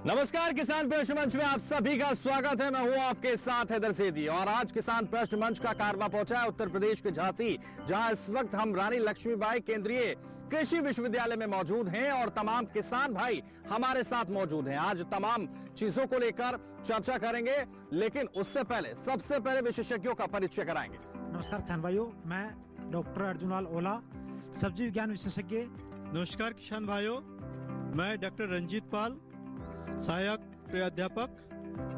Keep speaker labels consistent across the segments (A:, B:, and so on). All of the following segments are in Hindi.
A: नमस्कार, किसान प्रश्न मंच में आप सभी का स्वागत है। मैं हूं आपके साथ हैदर सेठी और आज किसान प्रश्न मंच का कारवा पहुंचा है उत्तर प्रदेश के झांसी, जहां इस वक्त हम रानी लक्ष्मीबाई केंद्रीय कृषि विश्वविद्यालय में मौजूद हैं और तमाम किसान भाई हमारे साथ मौजूद हैं। आज तमाम चीजों को लेकर चर्चा करेंगे, लेकिन उससे पहले सबसे पहले विशेषज्ञों का परिचय कराएंगे।
B: नमस्कार किसान भाइयों, मैं डॉक्टर अर्जुनलाल ओला, सब्जी विज्ञान विशेषज्ञ।
C: नमस्कार किसान भाइयों, मैं डॉक्टर रंजीत पाल, सहायक प्राध्यापक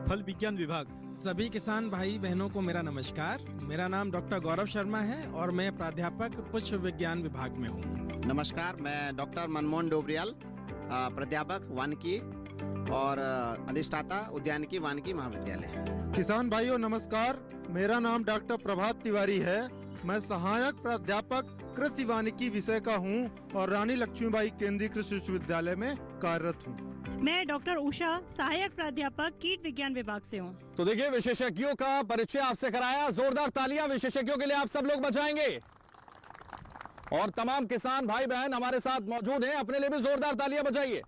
C: फल विज्ञान विभाग।
D: सभी किसान भाई बहनों को मेरा नमस्कार। मेरा नाम डॉक्टर गौरव शर्मा है और मैं प्राध्यापक पुष्प विज्ञान विभाग में हूँ।
E: नमस्कार, मैं डॉक्टर मनमोहन डोबरियाल, प्राध्यापक वानिकी और अधिष्ठाता उद्यानिकी वानिकी महाविद्यालय।
C: किसान भाइयों नमस्कार, मेरा नाम डॉक्टर प्रभात तिवारी है। मैं सहायक प्राध्यापक कृषि वानिकी विषय का हूँ और रानी लक्ष्मीबाई केंद्रीय कृषि विश्वविद्यालय में कार्यरत हूँ।
F: मैं डॉक्टर उषा, सहायक प्राध्यापक कीट विज्ञान विभाग से हूँ।
A: तो देखिए, विशेषज्ञों का परिचय आपसे कराया। जोरदार तालियां विशेषज्ञों के लिए आप सब लोग बजाएंगे। और तमाम किसान भाई बहन हमारे साथ मौजूद हैं, अपने लिए भी जोरदार तालियां बजाइए।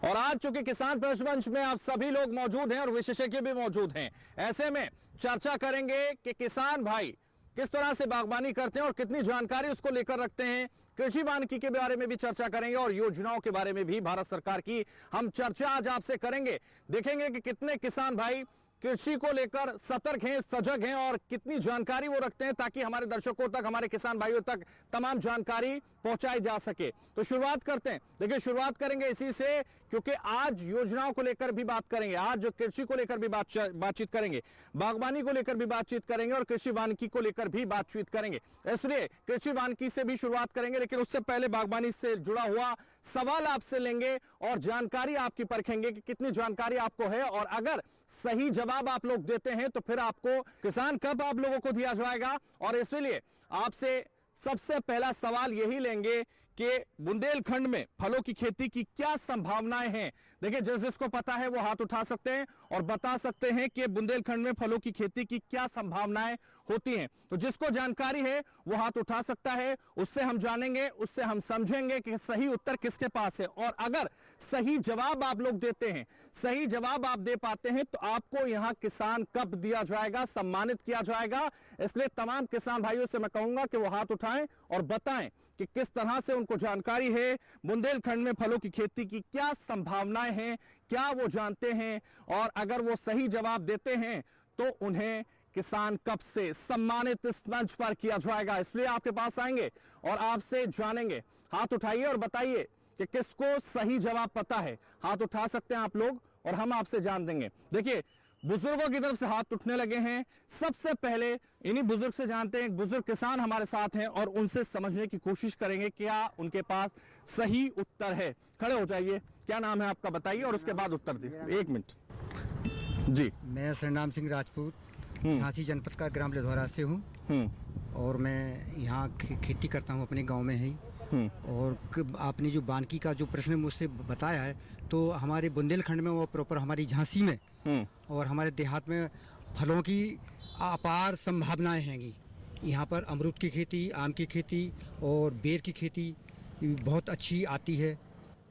A: और आज चूंकि किसान प्रश्न मंच में आप सभी लोग मौजूद हैं और विशेषज्ञ भी मौजूद हैं, ऐसे में चर्चा करेंगे कि किसान भाई किस तरह से बागवानी करते हैं और कितनी जानकारी उसको लेकर रखते हैं। कृषि वानिकी के बारे में भी चर्चा करेंगे और योजनाओं के बारे में भी भारत सरकार की हम चर्चा आज आपसे करेंगे। देखेंगे कि कितने किसान भाई कृषि को लेकर सतर्क हैं, सजग हैं और कितनी जानकारी वो रखते हैं, ताकि हमारे दर्शकों तक, हमारे किसान भाइयों तक तमाम जानकारी पहुंचाई जा सके। तो शुरुआत करते हैं। देखिए, शुरुआत करेंगे इसी से, क्योंकि आज योजनाओं को लेकर भी बात करेंगे, आज जो कृषि को लेकर भी बातचीत करेंगे, बागवानी को लेकर भी बातचीत करेंगे और कृषि वानिकी को लेकर भी बातचीत करेंगे। इसलिए कृषि वानिकी से भी शुरुआत करेंगे, लेकिन उससे पहले बागवानी से जुड़ा हुआ सवाल आपसे लेंगे और जानकारी आपकी परखेंगे कि कितनी जानकारी आपको है, और अगर सही जवाब आप लोग देते हैं तो फिर आपको किसान कप आप लोगों को दिया जाएगा। और इसलिए आपसे सबसे पहला सवाल यही लेंगे कि बुंदेलखंड में फलों की खेती की क्या संभावनाएं हैं। देखिए, जिसको पता है वो हाथ उठा सकते हैं और बता सकते हैं कि बुंदेलखंड में फलों की खेती की क्या संभावनाएं होती हैं। तो जिसको जानकारी है वो हाथ उठा सकता है, उससे हम जानेंगे, उससे हम समझेंगे कि सही उत्तर किसके पास है। और अगर सही जवाब आप लोग देते हैं, सही जवाब आप दे पाते हैं, तो आपको यहां किसान कप दिया जाएगा, सम्मानित किया जाएगा। इसलिए तमाम किसान भाइयों से मैं कहूंगा कि वो हाथ उठाएं और बताएं कि किस तरह से उनको जानकारी है, बुंदेलखंड में फलों की खेती की क्या संभावनाएं हैं, क्या वो जानते हैं। और अगर वो सही जवाब देते हैं तो उन्हें किसान कप से सम्मानित इस मंच पर किया जाएगा। इसलिए आपके पास आएंगे और आपसे जानेंगे। हाथ उठाइए और बताइए कि किसको सही जवाब पता है। हाथ उठा सकते हैं आप लोग और हम आपसे जान देंगे। देखिए, बुजुर्गों की तरफ से हाथ उठने लगे हैं। सबसे पहले इन्हीं बुजुर्ग से जानते हैं। एक बुजुर्ग किसान हमारे साथ हैं और उनसे समझने की कोशिश करेंगे क्या उनके पास सही उत्तर है। खड़े हो जाइए, क्या नाम है आपका बताइए और उसके बाद उत्तर दीजिए। 1 मिनट जी।
G: मैं सरनाम सिंह राजपूत, झांसी जनपद का ग्राम लधौरा से हूँ और मैं यहाँ खेती करता हूँ अपने गांव में ही। और आपने जो वानिकी का जो प्रश्न मुझसे बताया है, तो हमारे बुंदेलखंड में वो प्रॉपर हमारी झांसी में और हमारे देहात में फलों की अपार संभावनाएं हैंगी। यहाँ पर अमरूद की खेती, आम की खेती और बेर की खेती बहुत अच्छी आती है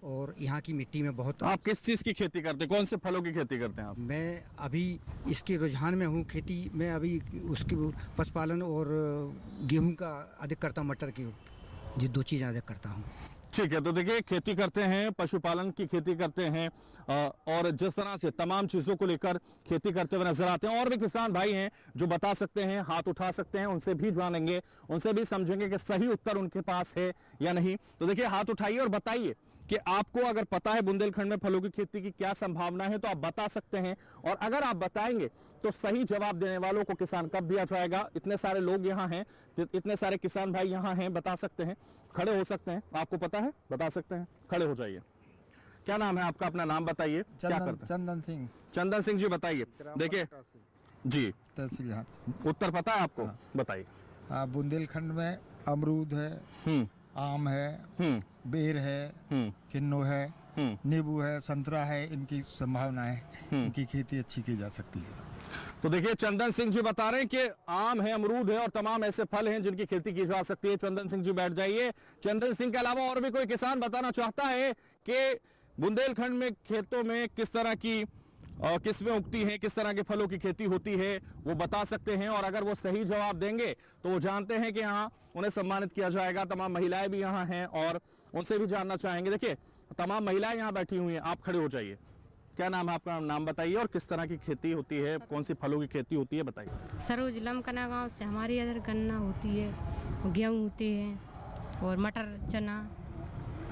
G: और यहाँ की मिट्टी में बहुत।
A: आप किस चीज़ की खेती करते हैं, कौन से फलों की खेती करते हैं आप?
G: मैं अभी इसके रुझान में हूँ खेती में। अभी उसके पशुपालन और गेहूँ का अधिक करता हूँ, मटर की, ये 2 चीज़ अधिक करता हूँ।
A: ठीक है, तो देखिए, खेती करते हैं, पशुपालन की खेती करते हैं और जिस तरह से तमाम चीज़ों को लेकर खेती करते हुए नजर आते हैं। और भी किसान भाई हैं जो बता सकते हैं, हाथ उठा सकते हैं, उनसे भी जानेंगे, उनसे भी समझेंगे कि सही उत्तर उनके पास है या नहीं। तो देखिए, हाथ उठाइए और बताइए कि आपको अगर पता है बुंदेलखंड में फलों की खेती की क्या संभावना है, तो आप बता सकते हैं। और अगर आप बताएंगे तो सही जवाब देने वालों को किसान कप दिया जाएगा। इतने सारे लोग यहाँ हैं, इतने सारे किसान भाई यहाँ हैं, बता सकते हैं, खड़े हो सकते हैं। आपको पता है, बता सकते हैं, खड़े हो जाइए। क्या नाम है आपका, अपना नाम बताइए, क्या करते हैं?
C: चंदन सिंह।
A: चंदन सिंह जी, बताइए। देखिए जी,
C: तहसील
A: उत्तर पता है आपको? बताइए।
C: बुंदेलखंड में अमरूद है, आम है, बेर है, किन्नू है, नींबू है, संतरा है, इनकी संभावना है, इनकी खेती अच्छी की जा सकती है।
A: तो देखिए, चंदन सिंह जी बता रहे हैं कि आम है, अमरूद है और तमाम ऐसे फल हैं जिनकी खेती की जा सकती है। चंदन सिंह जी बैठ जाइए। चंदन सिंह के अलावा और भी कोई किसान बताना चाहता है कि बुंदेलखंड में खेतों में किस तरह की किस्में उगती हैं, किस तरह के फलों की खेती होती है, वो बता सकते हैं। और अगर वो सही जवाब देंगे तो वो जानते हैं कि हाँ, उन्हें सम्मानित किया जाएगा। तमाम महिलाएं भी यहाँ हैं और उनसे भी जानना चाहेंगे। देखिए, तमाम महिलाएं यहाँ बैठी हुई हैं। आप खड़े हो जाइए। क्या नाम है आपका? नाम बताइए और किस तरह की खेती होती है, कौन सी फलों की खेती होती है, बताइए।
H: सरोज लमकना गांव से हमारे इधर गन्ना होती है, गेहूँ होते हैं और मटर चना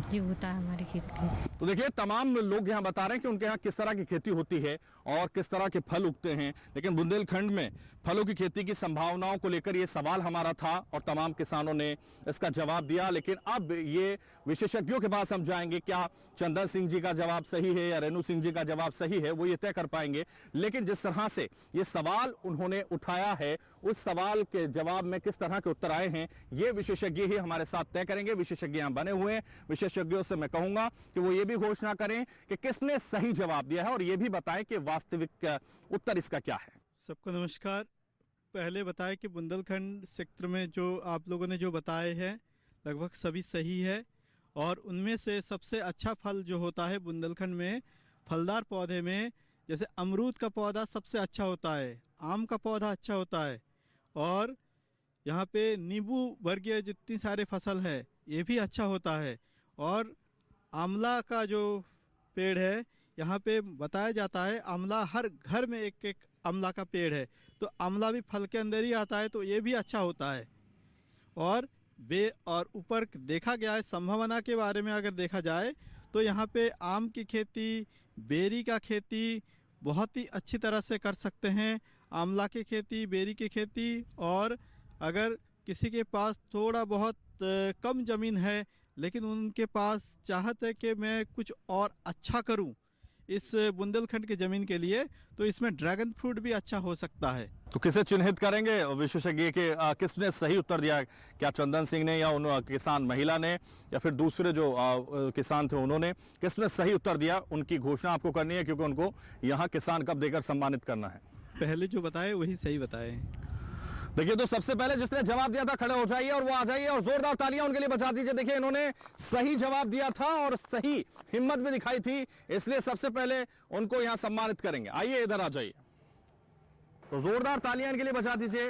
H: ये होता है हमारी खेती।
A: तो देखिए, तमाम लोग यहाँ बता रहे हैं कि उनके यहाँ किस तरह की खेती होती है और किस तरह के फल उगते हैं। लेकिन बुंदेलखंड में फलों की खेती की संभावनाओं को लेकर ये सवाल हमारा था और तमाम किसानों ने इसका जवाब दिया। लेकिन अब ये विशेषज्ञों के पास हम जाएंगे, क्या चंदन सिंह जी का जवाब सही है या रेणु सिंह जी का जवाब सही है, वो ये तय कर पाएंगे। लेकिन जिस तरह से ये सवाल उन्होंने उठाया है, उस सवाल के जवाब में किस तरह के उत्तर आए हैं, ये विशेषज्ञ ही हमारे साथ तय करेंगे। विशेषज्ञ यहाँ बने हुए हैं। विशेषज्ञों से मैं कहूंगा कि वो ये भी घोषणा करें कि किसने सही जवाब दिया है और ये भी बताएं कि वास्तविक उत्तर इसका क्या है।
I: सबको नमस्कार। पहले बताएं कि बुंदेलखंड क्षेत्र में जो आप लोगों ने जो बताए हैं लगभग सभी सही है। और उनमें से सबसे अच्छा फल जो होता है बुंदेलखंड में फलदार पौधे में, जैसे अमरूद का पौधा सबसे अच्छा होता है, आम का पौधा अच्छा होता है और यहाँ पे नींबू वर्गीय जितनी सारे फसल है ये भी अच्छा होता है। और आंवला का जो पेड़ है यहाँ पे बताया जाता है, आंवला हर घर में एक एक आंवला का पेड़ है, तो आंवला भी फल के अंदर ही आता है, तो ये भी अच्छा होता है। और ऊपर देखा गया है संभावना के बारे में अगर देखा जाए तो यहाँ पे आम की खेती, बेरी का खेती बहुत ही अच्छी तरह से कर सकते हैं। आंवला की खेती, बेरी की खेती। और अगर किसी के पास थोड़ा बहुत कम ज़मीन है लेकिन उनके पास चाहत है कि मैं कुछ और अच्छा करूं इस बुंदेलखंड की ज़मीन के लिए, तो इसमें ड्रैगन फ्रूट भी अच्छा हो सकता है।
A: तो किसे चिन्हित करेंगे विशेषज्ञ के किसने सही उत्तर दिया? क्या चंदन सिंह ने या उन किसान महिला ने या फिर दूसरे जो किसान थे उन्होंने? किसने सही उत्तर दिया उनकी घोषणा आपको करनी है, क्योंकि उनको यहाँ किसान कप देकर सम्मानित करना है।
I: पहले जो बताए वही सही बताए।
A: देखिए, तो सबसे पहले जिसने जवाब दिया था खड़े हो जाइए और वो आ जाइए और जोरदार तालियां उनके लिए बजा दीजिए। देखिए, इन्होंने सही जवाब दिया था और सही हिम्मत भी दिखाई थी, इसलिए सबसे पहले उनको यहां सम्मानित करेंगे। आइए इधर आ जाइए, तो जोरदार तालियां इनके लिए बजा दीजिए।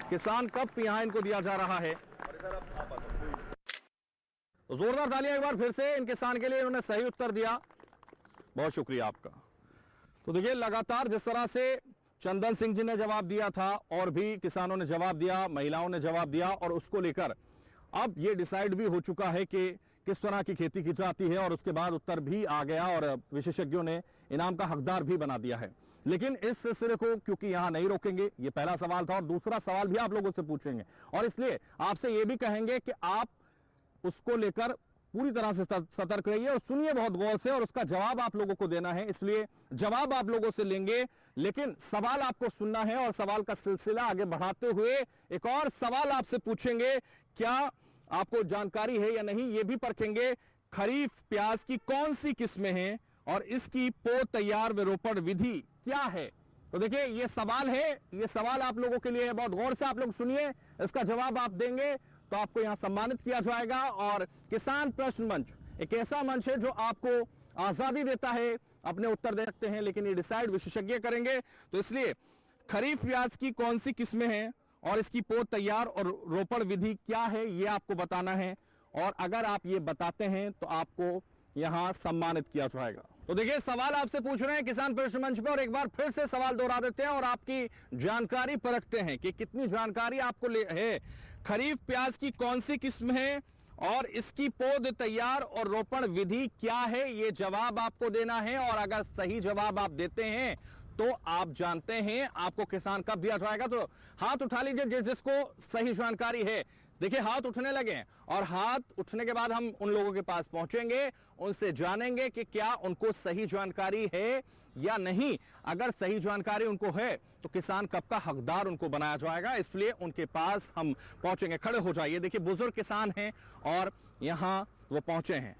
A: किसान कप यहां इनको दिया जा रहा है। तो जोरदार तालियां एक बार फिर से इन किसान के लिए, इन्होंने सही उत्तर दिया। बहुत शुक्रिया आपका। तो देखिए, लगातार जिस तरह से चंदन सिंह जी ने जवाब दिया था और भी किसानों ने जवाब दिया, महिलाओं ने जवाब दिया, और उसको लेकर अब ये डिसाइड भी हो चुका है कि किस तरह की खेती की जाती है और उसके बाद उत्तर भी आ गया और विशेषज्ञों ने इनाम का हकदार भी बना दिया है। लेकिन इस सिलसिले को क्योंकि यहाँ नहीं रोकेंगे, ये पहला सवाल था और दूसरा सवाल भी आप लोगों से पूछेंगे और इसलिए आपसे ये भी कहेंगे कि आप उसको लेकर पूरी तरह से सतर्क रहिए और सुनिए बहुत गौर से, और उसका जवाब आप लोगों को देना है। इसलिए जवाब आप लोगों से लेंगे, लेकिन सवाल आपको सुनना है और सवाल का सिलसिला आगे बढ़ाते हुए एक और सवाल आपसे पूछेंगे। क्या आपको जानकारी है या नहीं ये भी परखेंगे। खरीफ प्याज की कौन सी किस्में हैं और इसकी पो तैयार व रोपण विधि क्या है? तो देखिए, ये सवाल है, ये सवाल आप लोगों के लिए है। बहुत गौर से आप लोग सुनिए, इसका जवाब आप देंगे तो आपको यहां सम्मानित किया जाएगा। और किसान प्रश्न मंच एक ऐसा मंच है जो आपको आजादी देता है, अपने उत्तर दे सकते हैं, लेकिन ये डिसाइड विशेषज्ञ करेंगे। तो इसलिए खरीफ प्याज की कौन सी किस्में हैं और इसकी पोत तैयार और रोपण विधि क्या है, ये आपको बताना है। और अगर आप ये बताते हैं तो आपको यहां सम्मानित किया जाएगा। तो देखिए, सवाल आपसे पूछ रहे हैं किसान प्रश्न मंच पे, और एक बार फिर से सवाल दोहरा देते हैं और आपकी जानकारी परखते हैं कि कितनी जानकारी आपको है। खरीफ प्याज की कौन सी किस्म है और इसकी पौध तैयार और रोपण विधि क्या है, ये जवाब आपको देना है। और अगर सही जवाब आप देते हैं तो आप जानते हैं आपको किसान कप दिया जाएगा। तो हाथ उठा लीजिए जिसको सही जानकारी है। देखिए, हाथ उठने लगे हैं और हाथ उठने के बाद हम उन लोगों के पास पहुंचेंगे, उनसे जानेंगे कि क्या उनको सही जानकारी है या नहीं। अगर सही जानकारी उनको है तो किसान कप का हकदार उनको बनाया जाएगा, इसलिए उनके पास हम पहुंचेंगे। खड़े हो जाइए। देखिए, बुजुर्ग किसान हैं और यहां वो पहुंचे हैं।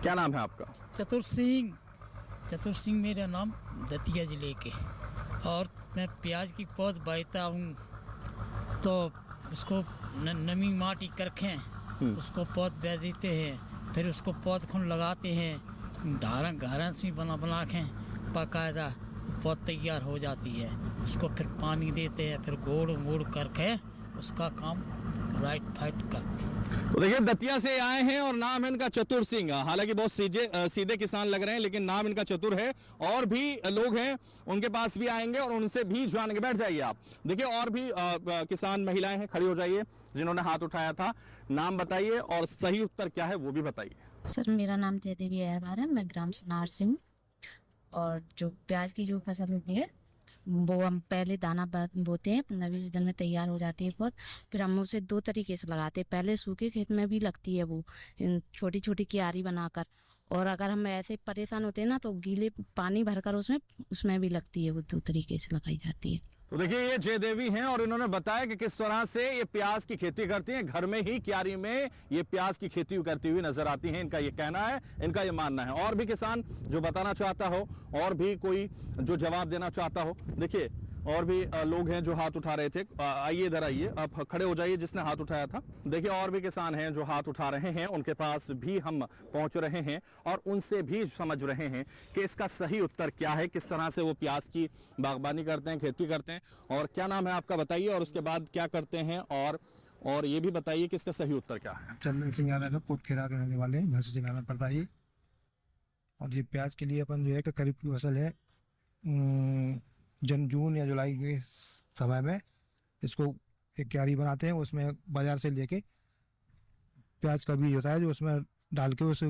A: क्या नाम है आपका?
J: चतुर सिंह मेरा नाम, दतिया जिले के। और मैं प्याज की पौध बोता हूँ, तो उसको नमी माटी करके उसको पौध बे देते हैं, फिर उसको पौध खुन लगाते हैं, घारन सी बना बना के बाकायदा पौध तैयार हो जाती है। उसको फिर पानी देते हैं, फिर गोड़ मोड़ करके उसका काम राइट फाइट करते हैं।
A: तो देखिए दतिया से आए हैं और नाम है इनका चतुर सिंह। हालांकि बहुत सीधे किसान लग रहे हैं, लेकिन नाम इनका चतुर है। और भी लोग हैं, उनके पास भी आएंगे और उनसे भी जानेंगे। बैठ जाइए आप। देखिए और भी किसान महिलाएं हैं, खड़ी हो जाइए, जिन्होंने हाथ उठाया था। नाम बताइए और सही उत्तर क्या है वो भी बताइए।
K: सर मेरा नाम जयदेवी अहरबार है, मैं ग्राम सुनार से हूँ। और जो प्याज की जो फसल होती है वो हम पहले दाना बोते हैं, 15-20 दिन में तैयार हो जाती है पौध। फिर हम उसे 2 तरीके से लगाते हैं। पहले सूखे खेत में भी लगती है वो छोटी छोटी क्यारी बनाकर, और अगर हम ऐसे परेशान होते हैं ना तो गीले पानी भरकर उसमें भी लगती है। वो 2 तरीके से लगाई जाती है।
A: तो देखिए ये जयदेवी हैं और इन्होंने बताया कि किस तरह से ये प्याज की खेती करती हैं। घर में ही क्यारी में ये प्याज की खेती करती हुई नजर आती हैं, इनका ये कहना है, इनका ये मानना है। और भी किसान जो बताना चाहता हो, और भी कोई जो जवाब देना चाहता हो। देखिए और भी लोग हैं जो हाथ उठा रहे थे। आइए इधर आइए, आप खड़े हो जाइए जिसने हाथ उठाया था। देखिए और भी किसान हैं जो हाथ उठा रहे हैं, उनके पास भी हम पहुंच रहे हैं और उनसे भी समझ रहे हैं कि इसका सही उत्तर क्या है, किस तरह से वो प्याज की बागबानी करते हैं, खेती करते हैं। और क्या नाम है आपका बताइए, और उसके बाद क्या करते हैं, और ये भी बताइए कि इसका सही उत्तर क्या है।
C: चंदन सिंह यादव है, कोटखेड़ा के रहने वाले हैं, झांसी जिला में पड़ता है ये। और ये प्याज के लिए अपन जो है कि खरीफ की फसल है, जून या जुलाई के समय में इसको एक क्यारी बनाते हैं। उसमें बाजार से लेके प्याज का बीज होता है जो उसमें डाल के उसे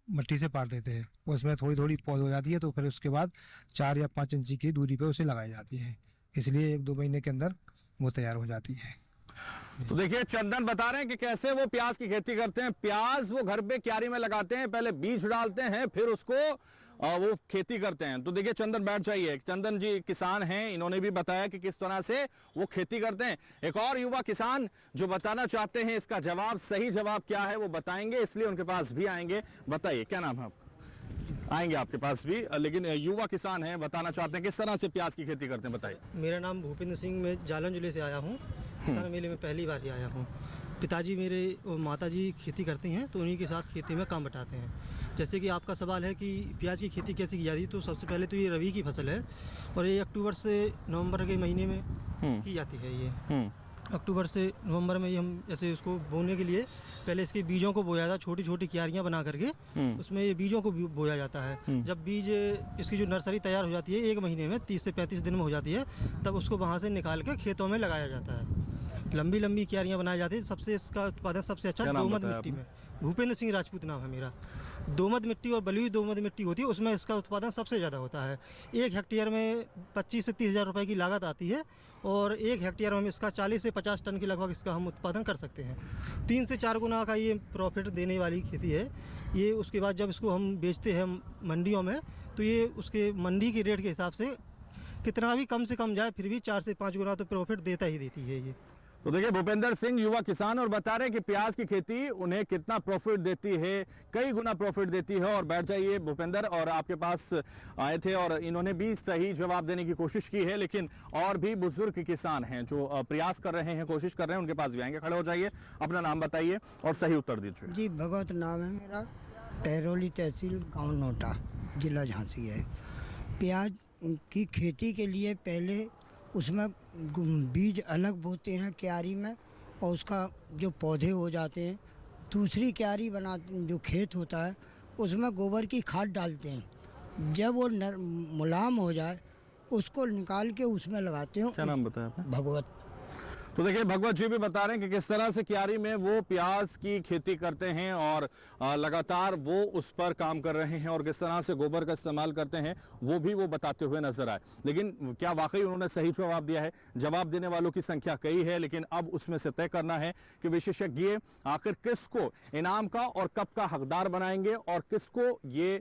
C: मिट्टी से पार देते हैं। उसमें थोड़ी थोड़ी पौध हो जाती है, तो फिर उसके बाद 4 या 5 इंची की दूरी पे उसे लगाई जाती है। इसलिए 1-2 महीने के अंदर वो तैयार हो जाती है।
A: तो देखिए चंदन बता रहे हैं कि कैसे वो प्याज की खेती करते हैं। प्याज वो घर पे क्यारी में लगाते हैं, पहले बीज डालते हैं, फिर उसको वो खेती करते हैं। तो देखिए चंदन बैठ जाइए। चंदन जी किसान हैं, इन्होंने भी बताया कि किस तरह से वो खेती करते हैं। एक और युवा किसान जो बताना चाहते हैं इसका जवाब, सही जवाब क्या है वो बताएंगे, इसलिए उनके पास भी आएंगे। बताइए क्या नाम है आपका? आएंगे आपके पास भी, लेकिन युवा किसान हैं, बताना चाहते हैं किस तरह से प्याज की खेती करते हैं, बताइए।
L: मेरा नाम भूपेंद्र सिंह, मैं जालन जिले से आया हूँ। किसान मेले में पहली बार ही आया हूँ। पिताजी मेरे और माताजी खेती करती हैं, तो उन्हीं के साथ खेती में काम बटाते हैं। जैसे कि आपका सवाल है कि प्याज की खेती कैसे की जाती है, तो सबसे पहले तो ये रबी की फसल है और ये अक्टूबर से नवंबर के महीने में की जाती है। ये अक्टूबर से नवंबर में ही हम जैसे उसको बोने के लिए पहले इसके बीजों को बोया जाता है, छोटी छोटी क्यारियाँ बना करके उसमें ये बीजों को बोया जाता है। जब बीज इसकी जो नर्सरी तैयार हो जाती है 1 महीने में 30 से 35 दिन में हो जाती है, तब उसको वहाँ से निकाल के खेतों में लगाया जाता है। लंबी लंबी क्यारियाँ बनाई जाती है। सबसे इसका उत्पादन सबसे अच्छा दोमट मिट्टी में। भूपेंद्र सिंह राजपूत नाम है मेरा। दोमट मिट्टी और बलुई दोमट मिट्टी होती है, उसमें इसका उत्पादन सबसे ज़्यादा होता है। 1 हेक्टेयर में 25 से 30 हज़ार रुपये की लागत आती है और 1 हेक्टेयर में हम इसका 40 से 50 टन के लगभग इसका हम उत्पादन कर सकते हैं। 3 से 4 गुना का ये प्रॉफिट देने वाली खेती है ये। उसके बाद जब इसको हम बेचते हैं मंडियों में, तो ये उसके मंडी के रेट के हिसाब से कितना भी कम से कम जाए, फिर भी 4 से 5 गुना तो प्रॉफिट देती है ये।
A: तो देखिए भूपेंद्र सिंह युवा किसान और बता रहे हैं कि प्याज की खेती उन्हें कितना प्रॉफिट देती है, कई गुना प्रॉफिट देती है। और बैठ जाइए भूपेंद्र, और आपके पास आए थे और इन्होंने भी सही जवाब देने की कोशिश की है, लेकिन और भी बुजुर्ग किसान हैं जो प्रयास कर रहे हैं, कोशिश कर रहे हैं, उनके पास भी आएंगे। खड़े हो जाइए, अपना नाम बताइए और सही उत्तर दीजिए।
M: जी भगवत नाम है मेरा, टहरोली तहसील गाँव नोटा, जिला झांसी है। प्याज की खेती के लिए पहले उसमें बीज अलग बोते हैं क्यारी में, और उसका जो पौधे हो जाते हैं, दूसरी क्यारी बनाते, जो खेत होता है उसमें गोबर की खाद डालते हैं। जब वो मुलायम हो जाए उसको निकाल के उसमें लगाते हैं।
A: क्या नाम बताया आपने?
M: भगवत।
A: तो देखिए भगवत जी भी बता रहे हैं कि किस तरह से क्यारी में वो प्याज की खेती करते हैं और लगातार वो उस पर काम कर रहे हैं, और किस तरह से गोबर का इस्तेमाल करते हैं वो भी वो बताते हुए नजर आए। लेकिन क्या वाकई उन्होंने सही जवाब दिया है? जवाब देने वालों की संख्या कई है, लेकिन अब उसमें से तय करना है कि विशेषज्ञ आखिर किसको इनाम का और कब का हकदार बनाएंगे और किसको ये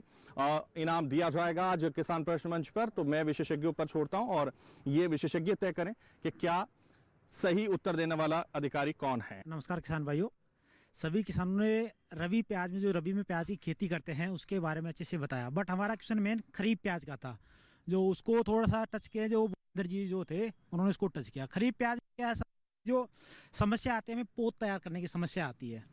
A: इनाम दिया जाएगा आज किसान प्रश्न मंच पर। तो मैं विशेषज्ञों पर छोड़ता हूं और ये विशेषज्ञ तय करें कि क्या सही उत्तर देने वाला अधिकारी कौन है।
B: नमस्कार किसान भाइयों, सभी किसानों ने रबी में प्याज की खेती करते हैं उसके बारे में अच्छे से बताया। बट हमारा क्वेश्चन मेन खरीफ प्याज का था, जो उसको थोड़ा सा टच किया, जो भूपेंद्र जी जो थे उन्होंने उसको टच किया। खरीफ प्याज क्या है, जो समस्या आती है, हमें पौध तैयार करने की समस्या आती है।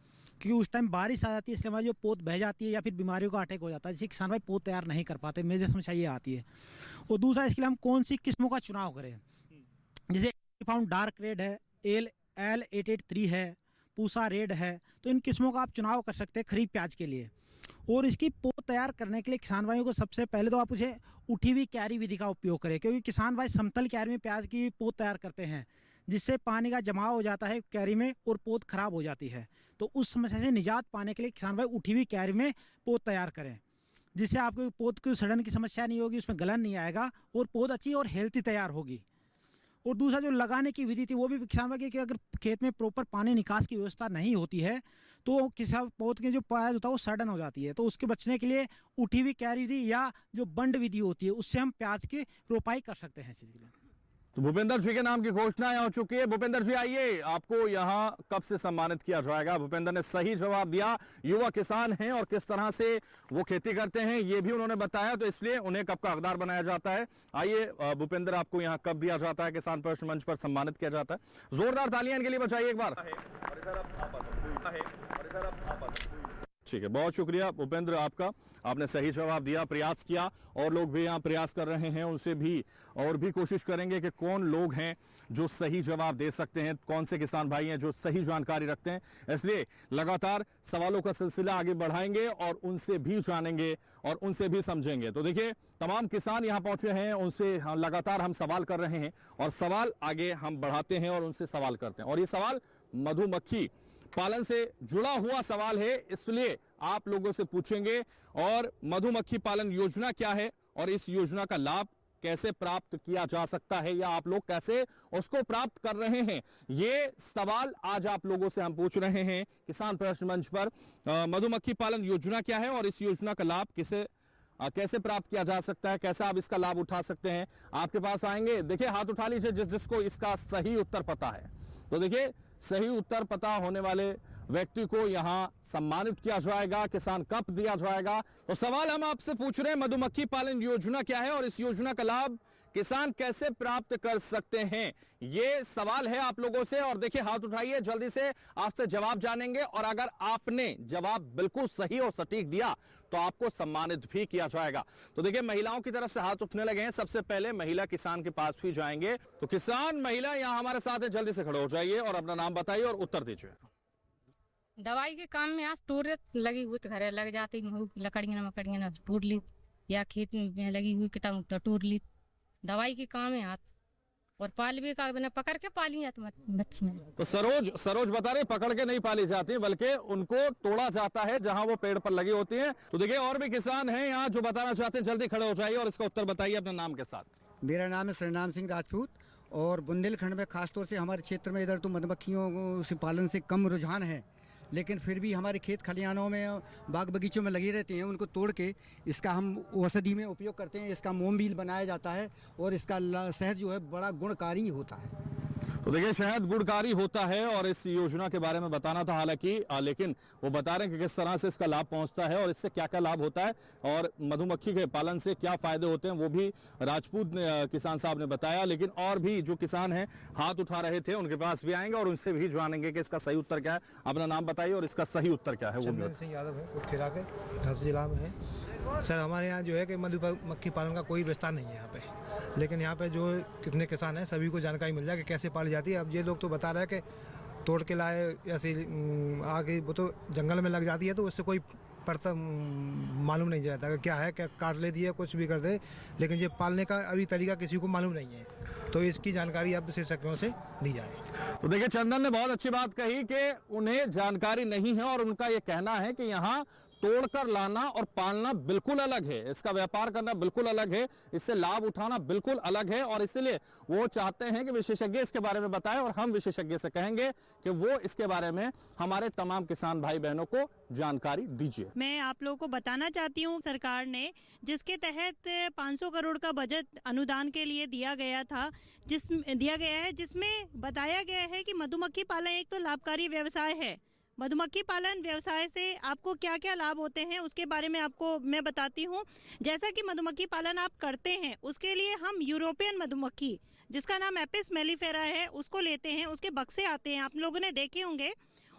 B: क्योंकि उस टाइम बारिश आ जाती है, इसलिए हमारी जो पौध बह जाती है या फिर बीमारियों का अटैक हो जाता है, जिससे किसान भाई पौध तैयार नहीं कर पाते। मेजर समस्या ये आती है। और दूसरा, इसके लिए हम कौन सी किस्मों का चुनाव करें। जैसे फाउंड डार्क रेड है, L883 है, पूसा रेड है, तो इन किस्मों का आप चुनाव कर सकते हैं खरीफ प्याज के लिए। और इसकी पौध तैयार करने के लिए किसान भाइयों को सबसे पहले तो आप उसे उठी हुई क्यारी विधि का उपयोग करें, क्योंकि किसान भाई समतल क्यारी में प्याज की पौध तैयार करते हैं, जिससे पानी का जमाव हो जाता है क्यारी में और पौध खराब हो जाती है। तो उस समस्या से निजात पाने के लिए किसान भाई उठी हुई क्यारी में पौध तैयार करें, जिससे आपको पौध की सड़न की समस्या नहीं होगी, उसमें गलन नहीं आएगा और पौध अच्छी और हेल्थी तैयार होगी। और दूसरा जो लगाने की विधि थी वो भी किसान भाई कि अगर खेत में प्रॉपर पानी निकास की व्यवस्था नहीं होती है तो किसान पौध के जो प्याज होता है वो सड़न हो जाती है। तो उसके बचने के लिए उठी हुई क्यारी विधि या जो बंड विधि होती है उससे हम प्याज की रोपाई कर सकते हैं। इस चीज़ के लिए
A: तो भूपेंद्र जी के नाम की घोषणा यहाँ हो चुकी है। भूपेंद्र जी आइए, आपको यहाँ कब से सम्मानित किया जाएगा। भूपेंद्र ने सही जवाब दिया, युवा किसान हैं और किस तरह से वो खेती करते हैं ये भी उन्होंने बताया, तो इसलिए उन्हें कब का हकदार बनाया जाता है। आइए भूपेंद्र, आपको यहाँ कब दिया जाता है, किसान प्रश्न मंच पर सम्मानित किया जाता है। जोरदार तालियां इनके लिए बजाइए एक बार। ठीक है, बहुत शुक्रिया भूपेंद्र आपका, आपने सही जवाब दिया, प्रयास किया और लोग भी यहाँ प्रयास कर रहे हैं, उनसे भी और भी कोशिश करेंगे कि कौन लोग हैं जो सही जवाब दे सकते हैं, कौन से किसान भाई हैं जो सही जानकारी रखते हैं। इसलिए लगातार सवालों का सिलसिला आगे बढ़ाएंगे और उनसे भी जानेंगे और उनसे भी समझेंगे। तो देखिए, तमाम किसान यहाँ पहुंचे हैं, उनसे लगातार हम सवाल कर रहे हैं और सवाल आगे हम बढ़ाते हैं और उनसे सवाल करते हैं। और ये सवाल मधुमक्खी पालन से जुड़ा हुआ सवाल है, इसलिए आप लोगों से पूछेंगे। और मधुमक्खी पालन योजना क्या है और इस योजना का लाभ कैसे प्राप्त किया जा सकता है या आप लोग कैसे उसको प्राप्त कर रहे हैं, ये सवाल आज आप लोगों से हम पूछ रहे हैं किसान प्रश्न मंच पर। मधुमक्खी पालन योजना क्या है और इस योजना का लाभ कैसे प्राप्त किया जा सकता है, कैसे आप इसका लाभ उठा सकते हैं। आपके पास आएंगे, देखिए हाथ उठा लीजिए जिसको इसका सही उत्तर पता है। तो देखिए, सही उत्तर पता होने वाले व्यक्ति को यहां सम्मानित किया जाएगा, किसान कप दिया जाएगा। तो सवाल हम आपसे पूछ रहे हैं, मधुमक्खी पालन योजना क्या है और इस योजना का लाभ किसान कैसे प्राप्त कर सकते हैं, ये सवाल है आप लोगों से। और देखिए, हाथ उठाइए, जल्दी से आपसे जवाब जानेंगे और अगर आपने जवाब बिल्कुल सही और सटीक दिया तो आपको सम्मानित भी किया जाएगा। तो देखिए, महिलाओं की तरफ से हाथ उठने लगे हैं। सबसे पहले महिला किसान के पास भी जाएंगे। तो किसान महिला यहां हमारे साथ है, जल्दी से खड़े हो जाइए और अपना नाम बताइए और उत्तर दीजिए।
H: दवाई के काम में आज टूर लगी हुई तो घरे लग जाती, लकड़ियाँ मकड़ियाँ टूट ली, या खेत में लगी हुई किताब तो टूट ली। दवाई के काम है हाथ, और पाल भी का बना पकड़ के पाली जाती मच्छियाँ।
A: तो सरोज बता रहे, पकड़ के नहीं पाली जाती बल्कि उनको तोड़ा जाता है जहां वो पेड़ पर लगी होती हैं। तो देखिए, और भी किसान हैं यहाँ जो बताना चाहते हैं, जल्दी खड़े हो जाइए और इसका उत्तर बताइए अपने नाम के साथ।
G: मेरा नाम है सरनाम सिंह राजपूत और बुंदेलखंड में खासतौर से हमारे क्षेत्र में इधर तो मधुमक्खियों से पालन से कम रुझान है, लेकिन फिर भी हमारे खेत खलिहानों में बाग बगीचों में लगी रहती हैं। उनको तोड़ के इसका हम औषधि में उपयोग करते हैं। इसका मोम भी बनाया जाता है और इसका शहद जो है बड़ा गुणकारी होता है।
A: तो देखिए, शहद गुणकारी होता है और इस योजना के बारे में बताना था हालांकि, लेकिन वो बता रहे हैं कि किस तरह से इसका लाभ पहुंचता है और इससे क्या क्या लाभ होता है और मधुमक्खी के पालन से क्या फायदे होते हैं, वो भी राजपूत किसान साहब ने बताया। लेकिन और भी जो किसान हैं हाथ उठा रहे थे, उनके पास भी आएंगे और उनसे भी जानेंगे कि इसका सही उत्तर क्या है। अपना नाम बताइए और इसका सही उत्तर क्या है।
N: चंदन सिंह यादव है, उठखेरा के झांसी जिला में है। सर, हमारे यहाँ जो है कि मधुमक्खी पालन का कोई विस्तार नहीं है यहाँ पे, लेकिन यहाँ पे जो कितने किसान हैं सभी को जानकारी मिल जाए कि कैसे पाली जाती है। अब ये लोग तो बता रहे हैं कि तोड़ के लाए, ऐसे आगे वो तो जंगल में लग जाती है तो उससे कोई पड़ता मालूम नहीं जाता कि क्या है, क्या काट लेती है, कुछ भी कर दे, लेकिन ये पालने का अभी तरीका किसी को मालूम नहीं है। तो इसकी जानकारी अब विशेषज्ञों से दी जाए।
A: तो देखिए, चंदन ने बहुत अच्छी बात कही कि उन्हें जानकारी नहीं है और उनका ये कहना है कि यहाँ तोड़कर लाना और पालना बिल्कुल अलग है, इसका व्यापार करना बिल्कुल अलग है, इससे लाभ उठाना बिल्कुल अलग है। और इसलिए वो चाहते हैं कि विशेषज्ञ इसके बारे में बताएं और हम विशेषज्ञ से कहेंगे कि वो इसके बारे में हमारे तमाम किसान भाई बहनों को जानकारी दीजिए।
F: मैं आप लोगों को बताना चाहती हूँ, सरकार ने जिसके तहत 500 करोड़ का बजट अनुदान के लिए दिया गया है, जिसमें बताया गया है कि मधुमक्खी पालन एक तो लाभकारी व्यवसाय है। मधुमक्खी पालन व्यवसाय से आपको क्या क्या लाभ होते हैं उसके बारे में आपको मैं बताती हूँ। जैसा कि मधुमक्खी पालन आप करते हैं, उसके लिए हम यूरोपियन मधुमक्खी जिसका नाम एपिस मेलिफेरा है उसको लेते हैं, उसके बक्से आते हैं, आप लोगों ने देखे होंगे।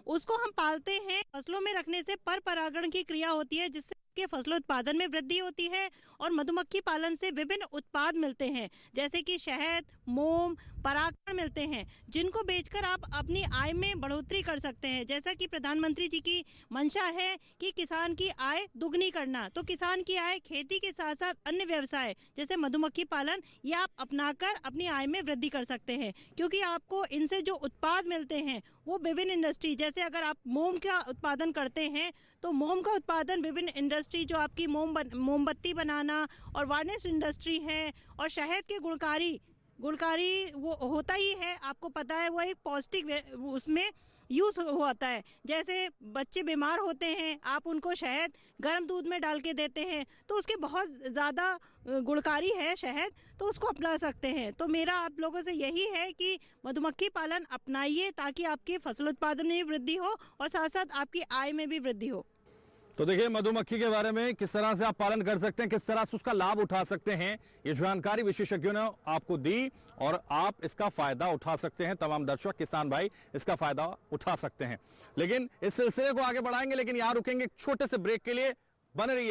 F: उसको हम पालते हैं। फसलों में रखने से पर परागण की क्रिया होती है, जिससे के फसलों उत्पादन में वृद्धि होती है और मधुमक्खी पालन से विभिन्न उत्पाद मिलते हैं, जैसे कि शहद, मोम, परागकण मिलते हैं, जिनको बेचकर आप अपनी आय में बढ़ोतरी कर सकते हैं। जैसा कि प्रधानमंत्री जी की मंशा है कि किसान की आय दुगनी करना, तो किसान की आय खेती के साथ साथ अन्य व्यवसाय जैसे मधुमक्खी पालन ये आप अपनाकर अपनी आय में वृद्धि कर सकते हैं, क्योंकि आपको इनसे जो उत्पाद मिलते हैं वो विभिन्न इंडस्ट्री, जैसे अगर आप मोम का उत्पादन करते हैं तो मोम का उत्पादन विभिन्न इंडस्ट्री जो आपकी मोमबत्ती बनाना और वार्निश इंडस्ट्री है, और शहद के गुणकारी वो होता ही है, आपको पता है, वो एक पौष्टिक उसमें यूज़ होता है। जैसे बच्चे बीमार होते हैं, आप उनको शहद गर्म दूध में डाल के देते हैं, तो उसके बहुत ज़्यादा गुणकारी है शहद, तो उसको अपना सकते हैं। तो मेरा आप लोगों से यही है कि मधुमक्खी पालन अपनाइए, ताकि आपके फसल उत्पादन में भी वृद्धि हो और साथ साथ आपकी आय में भी वृद्धि हो।
A: तो देखिए मधुमक्खी के बारे में किस तरह से आप पालन कर सकते हैं, किस तरह से उसका लाभ उठा सकते हैं, ये जानकारी विशेषज्ञों ने आपको दी और आप इसका फायदा उठा सकते हैं। तमाम दर्शक किसान भाई इसका फायदा उठा सकते हैं। लेकिन इस सिलसिले को आगे बढ़ाएंगे, लेकिन यहां रुकेंगे एक छोटे से ब्रेक के लिए, बने रहिए।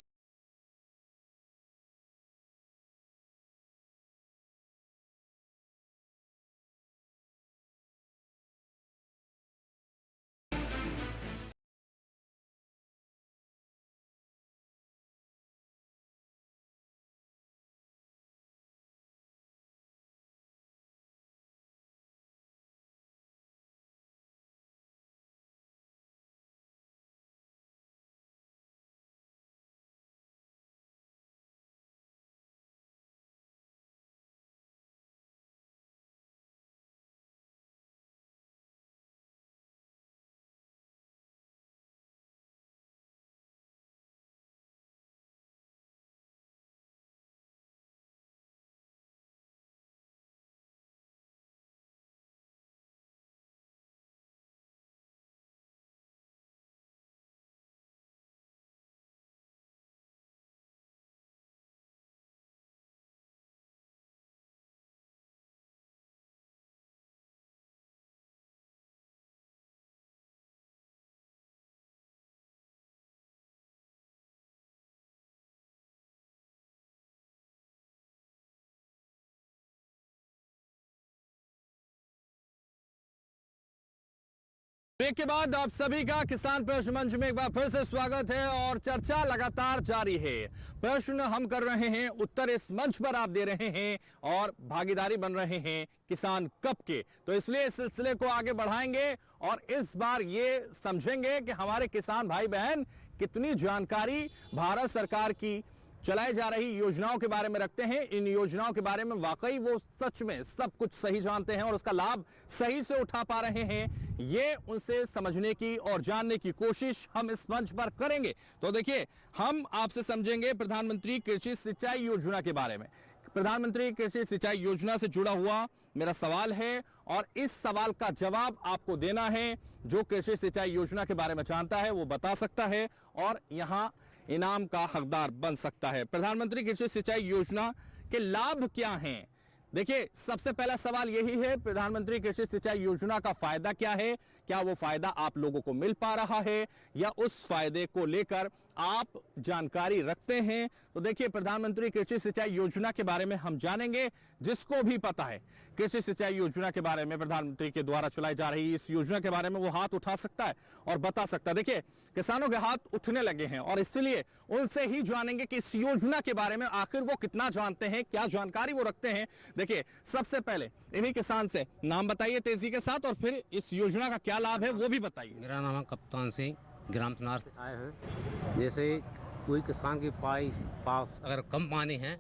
A: ब्रेक के बाद आप सभी का किसान प्रश्न मंच में एक बार फिर से स्वागत है और चर्चा लगातार जारी है। प्रश्न हम कर रहे हैं, उत्तर इस मंच पर आप दे रहे हैं और भागीदारी बन रहे हैं किसान कप के। तो इसलिए इस सिलसिले को आगे बढ़ाएंगे और इस बार ये समझेंगे कि हमारे किसान भाई बहन कितनी जानकारी भारत सरकार की चलाई जा रही योजनाओं के बारे में रखते हैं। इन योजनाओं के बारे में वाकई वो सच में सब कुछ सही जानते हैं और उसका लाभ सही से उठा पा रहे हैं, ये उनसे समझने की और जानने की कोशिश हम इस मंच पर करेंगे। तो देखिए, हम आपसे समझेंगे प्रधानमंत्री कृषि सिंचाई योजना के बारे में। प्रधानमंत्री कृषि सिंचाई योजना से जुड़ा हुआ मेरा सवाल है और इस सवाल का जवाब आपको देना है। जो कृषि सिंचाई योजना के बारे में जानता है वो बता सकता है और यहां इनाम का हकदार बन सकता है। प्रधानमंत्री कृषि सिंचाई योजना के लाभ क्या हैं? देखिए, सबसे पहला सवाल यही है, प्रधानमंत्री कृषि सिंचाई योजना का फायदा क्या है? क्या वो फायदा आप लोगों को मिल पा रहा है या उस फायदे को लेकर आप जानकारी रखते हैं? तो देखिए, प्रधानमंत्री कृषि सिंचाई योजना के बारे में हम जानेंगे। जिसको भी पता है कृषि सिंचाई योजना के बारे में, प्रधानमंत्री के द्वारा चलाई जा रही इस योजना के बारे में, वो हाथ उठा सकता है और बता सकता है। देखिए, किसानों के हाथ उठने लगे हैं और इसलिए उनसे ही जानेंगे कि इस योजना के बारे में आखिर वो कितना जानते हैं, क्या जानकारी वो रखते हैं। देखिए, सबसे पहले इन्हीं किसान से नाम बताइए तेजी के साथ और फिर इस योजना का क्या लाभ है वो भी बताइए।
O: मेरा नाम है कप्तान सिंह, ग्राम सुनार से आए हैं। जैसे कोई किसान के पास अगर कम पानी है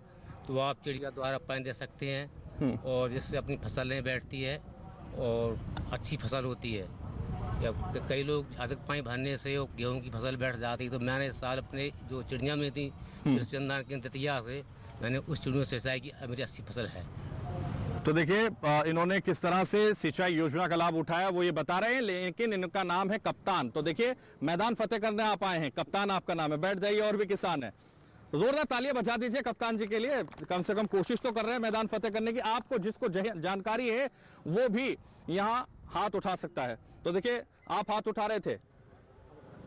O: तो आप चिड़िया द्वारा पानी दे सकते हैं और जिससे अपनी फसलें बैठती है और अच्छी फसल होती है। या कई लोग अधिक पानी भरने से गेहूं की फसल बैठ जाती है। तो मैंने इस साल अपने जो चिड़िया में थी चंदन के नतिया से मैंने उस चिड़ियों से सिंचाई की, मेरी 80 फसल है।
A: तो देखिए, इन्होंने किस तरह से सिंचाई योजना का लाभ उठाया वो ये बता रहे हैं, लेकिन इनका नाम है कप्तान। तो देखिए, मैदान फतेह करने आप आए हैं, कप्तान आपका नाम है, बैठ जाइए। और भी किसान है, जोरदार तालियां बजा दीजिए कप्तान जी के लिए। कम से कम कोशिश तो कर रहे हैं मैदान फतेह करने की। आपको जिसको जानकारी है वो भी यहाँ हाथ उठा सकता है। तो देखिए, आप हाथ उठा रहे थे?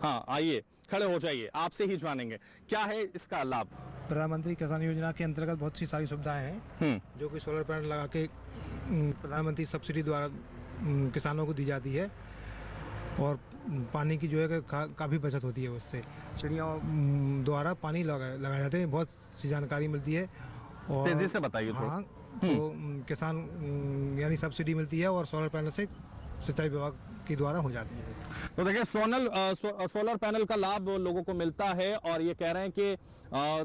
A: हाँ, आइए खड़े हो जाइए, आपसे ही जानेंगे क्या है इसका लाभ।
N: प्रधानमंत्री किसान योजना के अंतर्गत बहुत सी सारी सुविधाएं हैं जो कि सोलर पैनल लगा के प्रधानमंत्री सब्सिडी द्वारा किसानों को दी जाती है, और पानी की जो है काफ़ी बचत होती है उससे। चिड़ियों द्वारा पानी लगाए जाते हैं, बहुत सी जानकारी मिलती है। और
A: तेजी से बताइए।
N: हाँ, तो किसान यानी सब्सिडी मिलती है और सोलर पैनल से सिंचाई विभाग के द्वारा हो जाती है।
A: तो देखिए सोलर पैनल का लाभ लोगों को मिलता है और ये कह रहे हैं कि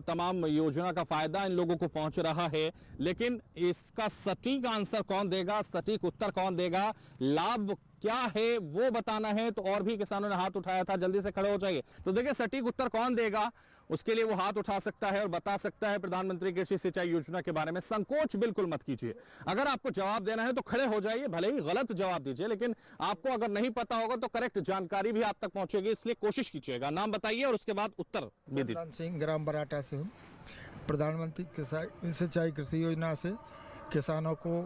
A: तमाम योजना का फायदा इन लोगों को पहुंच रहा है, लेकिन इसका सटीक आंसर कौन देगा, सटीक उत्तर कौन देगा, लाभ क्या है वो बताना है तो और भी किसानों ने हाथ उठाया था, जल्दी से खड़े हो जाइए। तो देखिए सटीक उत्तर कौन देगा, उसके लिए वो हाथ उठा सकता है और बता सकता है प्रधानमंत्री कृषि सिंचाई योजना के बारे में। संकोच बिल्कुल मत कीजिए, अगर आपको जवाब देना है तो खड़े हो जाइए, भले ही गलत जवाब दीजिए, लेकिन आपको अगर नहीं पता होगा तो करेक्ट जानकारी भी आप तक पहुंचेगी, इसलिए कोशिश कीजिएगा। नाम बताइए और उसके बाद उत्तर भी दीजिए।
C: सिंह, ग्राम बराटा से हूँ। प्रधानमंत्री सिंचाई कृषि योजना से किसानों को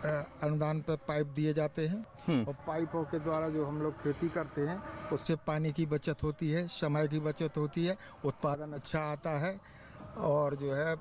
C: अनुदान पर पाइप दिए जाते हैं और पाइपों के द्वारा जो हम लोग खेती करते हैं उससे पानी की बचत होती है, समय की बचत होती है, उत्पादन अच्छा आता है और जो है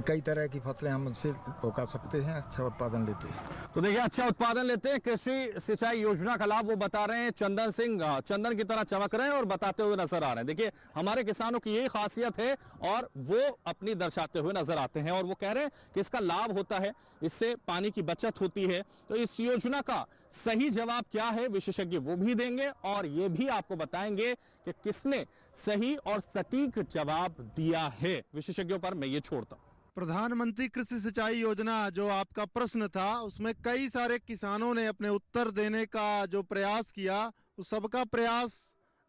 C: कई तरह की फसलें हम उनसे उगा सकते हैं, अच्छा उत्पादन लेते हैं।
A: तो देखिए अच्छा उत्पादन लेते हैं, कृषि सिंचाई योजना का लाभ वो बता रहे हैं। चंदन सिंह चंदन की तरह चमक रहे हैं और बताते हुए नजर आ रहे हैं। देखिए हमारे किसानों की यही खासियत है और वो अपनी दर्शाते हुए नजर आते हैं और वो कह रहे हैं कि इसका लाभ होता है, इससे पानी की बचत होती है। तो इस योजना का सही जवाब क्या है विशेषज्ञ वो भी देंगे और ये भी आपको बताएंगे कि किसने सही और सटीक जवाब दिया है। विशेषज्ञों पर मैं ये छोड़ता हूं।
P: प्रधानमंत्री कृषि सिंचाई योजना जो आपका प्रश्न था, उसमें कई सारे किसानों ने अपने उत्तर देने का जो प्रयास किया, उस सबका प्रयास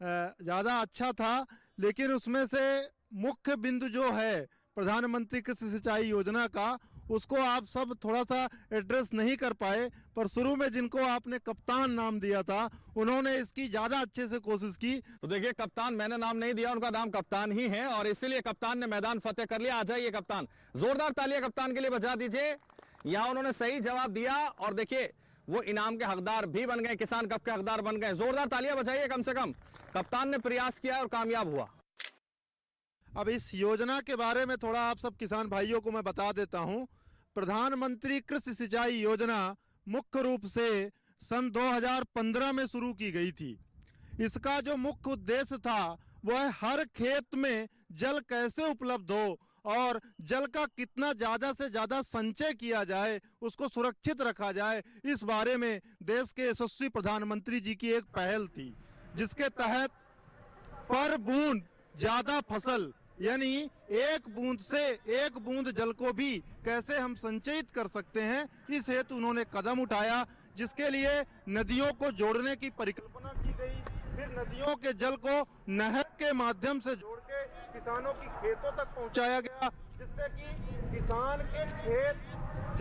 P: ज़्यादा अच्छा था, लेकिन उसमें से मुख्य बिंदु जो है प्रधानमंत्री कृषि सिंचाई योजना का, उसको आप सब थोड़ा सा एड्रेस नहीं कर पाए। पर शुरू में जिनको आपने कप्तान नाम दिया था, उन्होंने इसकी ज्यादा अच्छे से कोशिश की।
A: तो देखिए कप्तान मैंने नाम नहीं दिया, उनका नाम कप्तान ही है और इसीलिए कप्तान ने मैदान फतेह कर लिया। आ जाइए कप्तान, जोरदार तालियां कप्तान के लिए बजा दीजिए। यहाँ उन्होंने सही जवाब दिया और देखिए वो इनाम के हकदार भी बन गए, किसान कप के हकदार बन गए। जोरदार तालियां बजाइए, कम से कम कप्तान ने प्रयास किया और कामयाब हुआ।
P: अब इस योजना के बारे में थोड़ा आप सब किसान भाइयों को मैं बता देता हूं। प्रधानमंत्री कृषि सिंचाई योजना मुख्य रूप से सन 2015 में शुरू की गई थी। इसका जो मुख्य उद्देश्य था वह हर खेत में जल कैसे उपलब्ध हो और जल का कितना ज़्यादा से ज़्यादा संचय किया जाए, उसको सुरक्षित रखा जाए, इस बारे में देश के यशस्वी प्रधानमंत्री जी की एक पहल थी, जिसके तहत पर बूंद ज़्यादा फसल, यानी एक बूंद से एक बूंद जल को भी कैसे हम संचयित कर सकते हैं, इस हेतु उन्होंने कदम उठाया, जिसके लिए नदियों को जोड़ने की परिकल्पना की गई। फिर नदियों के जल को नहर के माध्यम से जोड़ के किसानों की खेतों तक पहुंचाया गया, जिससे कि किसान के खेत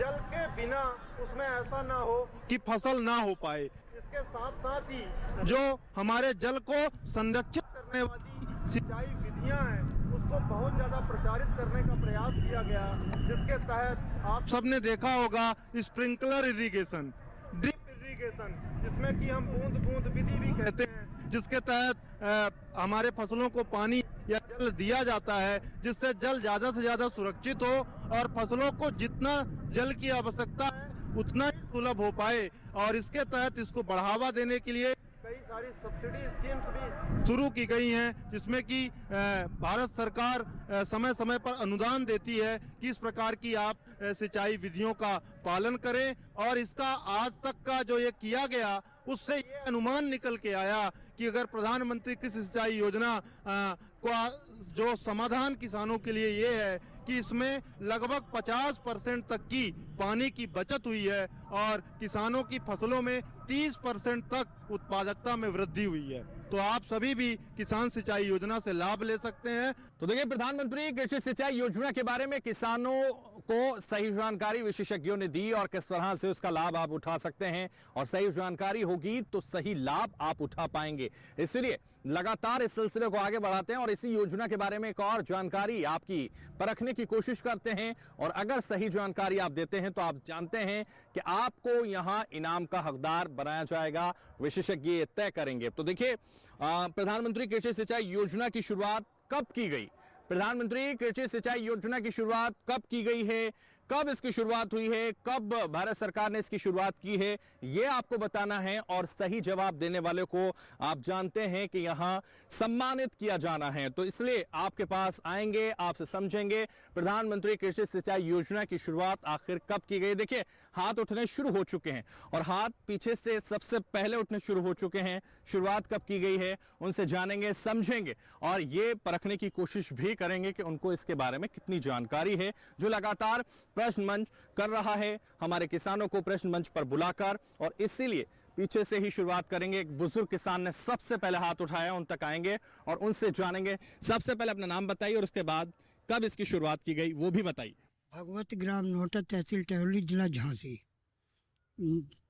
P: जल के बिना उसमें ऐसा ना हो कि फसल ना हो पाए। इसके साथ साथ ही जो हमारे जल को संरक्षित करने वाली सिंचाई विधियां हैं, उसको बहुत ज्यादा प्रचारित करने का प्रयास किया गया, जिसके तहत आप सबने देखा होगा स्प्रिंकलर इरिगेशन, ड्रिप इरिगेशन, जिसमें कि हम बूंद बूंद विधि भी कहते हैं, जिसके तहत हमारे फसलों को पानी या जल दिया जाता है, जिससे जल ज़्यादा से ज़्यादा सुरक्षित हो और फसलों को जितना जल की आवश्यकता है उतना ही सुलभ हो पाए। और इसके तहत इसको बढ़ावा देने के लिए कई सारी सब्सिडी स्कीम्स भी शुरू की गई हैं, जिसमें कि भारत सरकार समय समय पर अनुदान देती है कि इस प्रकार की आप सिंचाई विधियों का पालन करें। और इसका आज तक का जो ये किया गया, उससे ये अनुमान निकल के आया कि अगर प्रधानमंत्री कृषि सिंचाई योजना का जो समाधान किसानों के लिए ये है कि इसमें लगभग 50% तक की पानी की बचत हुई है और किसानों की फसलों में 30% तक उत्पादकता में वृद्धि हुई है। तो आप सभी भी किसान सिंचाई योजना से लाभ ले सकते हैं।
A: तो देखिए, प्रधानमंत्री कृषि सिंचाई योजना के बारे में किसानों को सही जानकारी विशेषज्ञों ने दी और किस तरह से उसका लाभ आप उठा सकते हैं, और सही जानकारी होगी तो सही लाभ आप उठा पाएंगे। इसलिए लगातार इस सिलसिले को आगे बढ़ाते हैं और इसी योजना के बारे में एक और जानकारी आपकी परखने की कोशिश करते हैं, और अगर सही जानकारी आप देते हैं तो आप जानते हैं कि आपको यहां इनाम का हकदार बनाया जाएगा। विशेषज्ञ ये तय करेंगे। तो देखिए, प्रधानमंत्री कृषि सिंचाई योजना की शुरुआत कब की गई? प्रधानमंत्री कृषि सिंचाई योजना की शुरुआत कब की गई है, कब इसकी शुरुआत हुई है, कब भारत सरकार ने इसकी शुरुआत की है, ये आपको बताना है। और सही जवाब देने वाले को आप जानते हैं कि यहां सम्मानित किया जाना है। तो इसलिए आपके पास आएंगे, आपसे समझेंगे प्रधानमंत्री कृषि सिंचाई योजना की शुरुआत आखिर कब की गई। देखिए, हाथ उठने शुरू हो चुके हैं और हाथ पीछे से सबसे पहले उठने शुरू हो चुके हैं। शुरुआत कब की गई है उनसे जानेंगे, समझेंगे और ये परखने की कोशिश भी करेंगे कि उनको इसके बारे में कितनी जानकारी है, जो लगातार प्रश्न मंच कर रहा है हमारे किसानों को प्रश्न मंच पर बुलाकर। और इसीलिए पीछे से ही शुरुआत करेंगे। एक बुजुर्ग किसान ने सबसे पहले हाथ उठाया, उन तक आएंगे और उनसे जानेंगे। सबसे पहले अपना नाम बताइए और उसके बाद कब इसकी शुरुआत की गई वो भी बताइए।
M: भगवत ग्राम नोटा, तहसील टहरौली, जिला झांसी।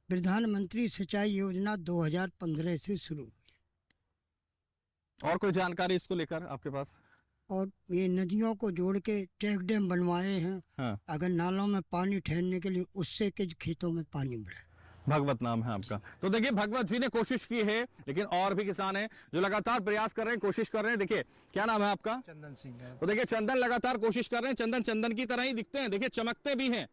M: प्रधानमंत्री सिंचाई योजना 2015 से शुरू हुई।
A: और कोई जानकारी इसको लेकर आपके पास?
M: और ये नदियों को जोड़ के चेक डैम बनवाए हैं।
A: हाँ।
M: अगर नालों में पानी ठहरने के लिए, उससे के खेतों में पानी बढ़े।
A: भगवत नाम है आपका। तो देखिए, भगवत जी ने कोशिश की है, लेकिन और भी किसान हैं जो लगातार प्रयास कर रहे हैं, कोशिश कर रहे हैं। देखिए, क्या नाम है आपका?
N: चंदन सिंह है।
A: तो देखिए, चंदन लगातार कोशिश कर रहे हैं। चंदन चंदन की तरह ही दिखते हैं, देखिए चमकते भी हैं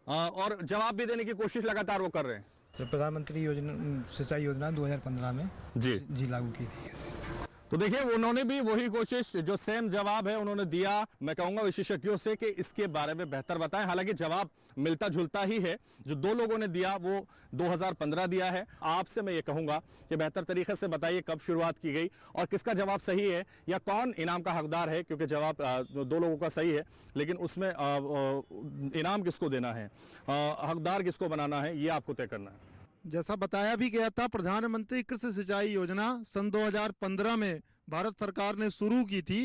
A: और जवाब भी देने की कोशिश लगातार वो कर रहे हैं।
N: तो प्रधानमंत्री योजना सिंचाई योजना 2015 में जी लागू की थी।
A: तो देखिए, उन्होंने भी वही कोशिश, जो सेम जवाब है उन्होंने दिया। मैं कहूंगा विशेषज्ञों से कि इसके बारे में बेहतर बताएं। हालांकि जवाब मिलता जुलता ही है। जो दो लोगों ने दिया वो 2015 दिया है। आपसे मैं ये कहूंगा कि बेहतर तरीके से बताइए कब शुरुआत की गई और किसका जवाब सही है, या कौन इनाम का हकदार है। क्योंकि जवाब दो लोगों का सही है, लेकिन उसमें इनाम किसको देना है, हकदार किसको बनाना है, ये आपको तय करना है।
P: जैसा बताया भी गया था, प्रधानमंत्री कृषि सिंचाई योजना सन 2015 में भारत सरकार ने शुरू की थी।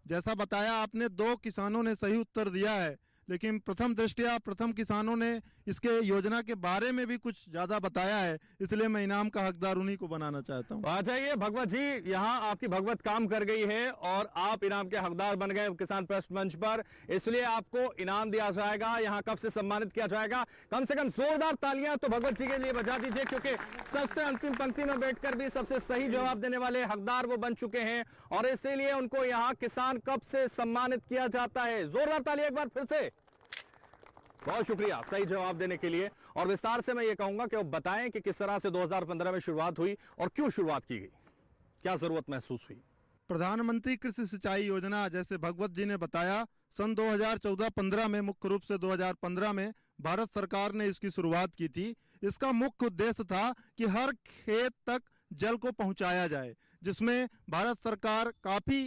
P: जैसा बताया आपने, 2 किसानों ने सही उत्तर दिया है, लेकिन प्रथम दृष्टया प्रथम किसानों ने इसके योजना के बारे में भी कुछ ज्यादा बताया है, इसलिए मैं इनाम का हकदार उन्हीं को बनाना चाहता हूँ।
A: आ जाइए भगवत जी, यहाँ आपकी भगवत काम कर गई है और आप इनाम के हकदार बन गए किसान प्रश्न मंच पर, इसलिए आपको इनाम दिया जाएगा। यहाँ कब से सम्मानित किया जाएगा? कम से कम जोरदार तालियां तो भगवत जी के लिए बजा दीजिए, क्योंकि सबसे अंतिम पंक्ति में बैठकर भी सबसे सही जवाब देने वाले हकदार वो बन चुके हैं और इसीलिए उनको यहाँ किसान कब से सम्मानित किया जाता है। जोरदार तालियां एक बार फिर से। बहुत शुक्रिया सही जवाब देने के लिए। और विस्तार से मैं ये कहूंगा कि वो बताएं कि किस तरह से 2015 में शुरुआत हुई और क्यों शुरुआत की गई, क्या जरूरत महसूस हुई।
P: प्रधानमंत्री कृषि सिंचाई योजना, जैसे भगवत जी ने बताया, सन 2014-15 में, मुख्य रूप से 2015 में भारत सरकार ने इसकी शुरुआत की थी। इसका मुख्य उद्देश्य था कि हर खेत तक जल को पहुंचाया जाए, जिसमें भारत सरकार काफी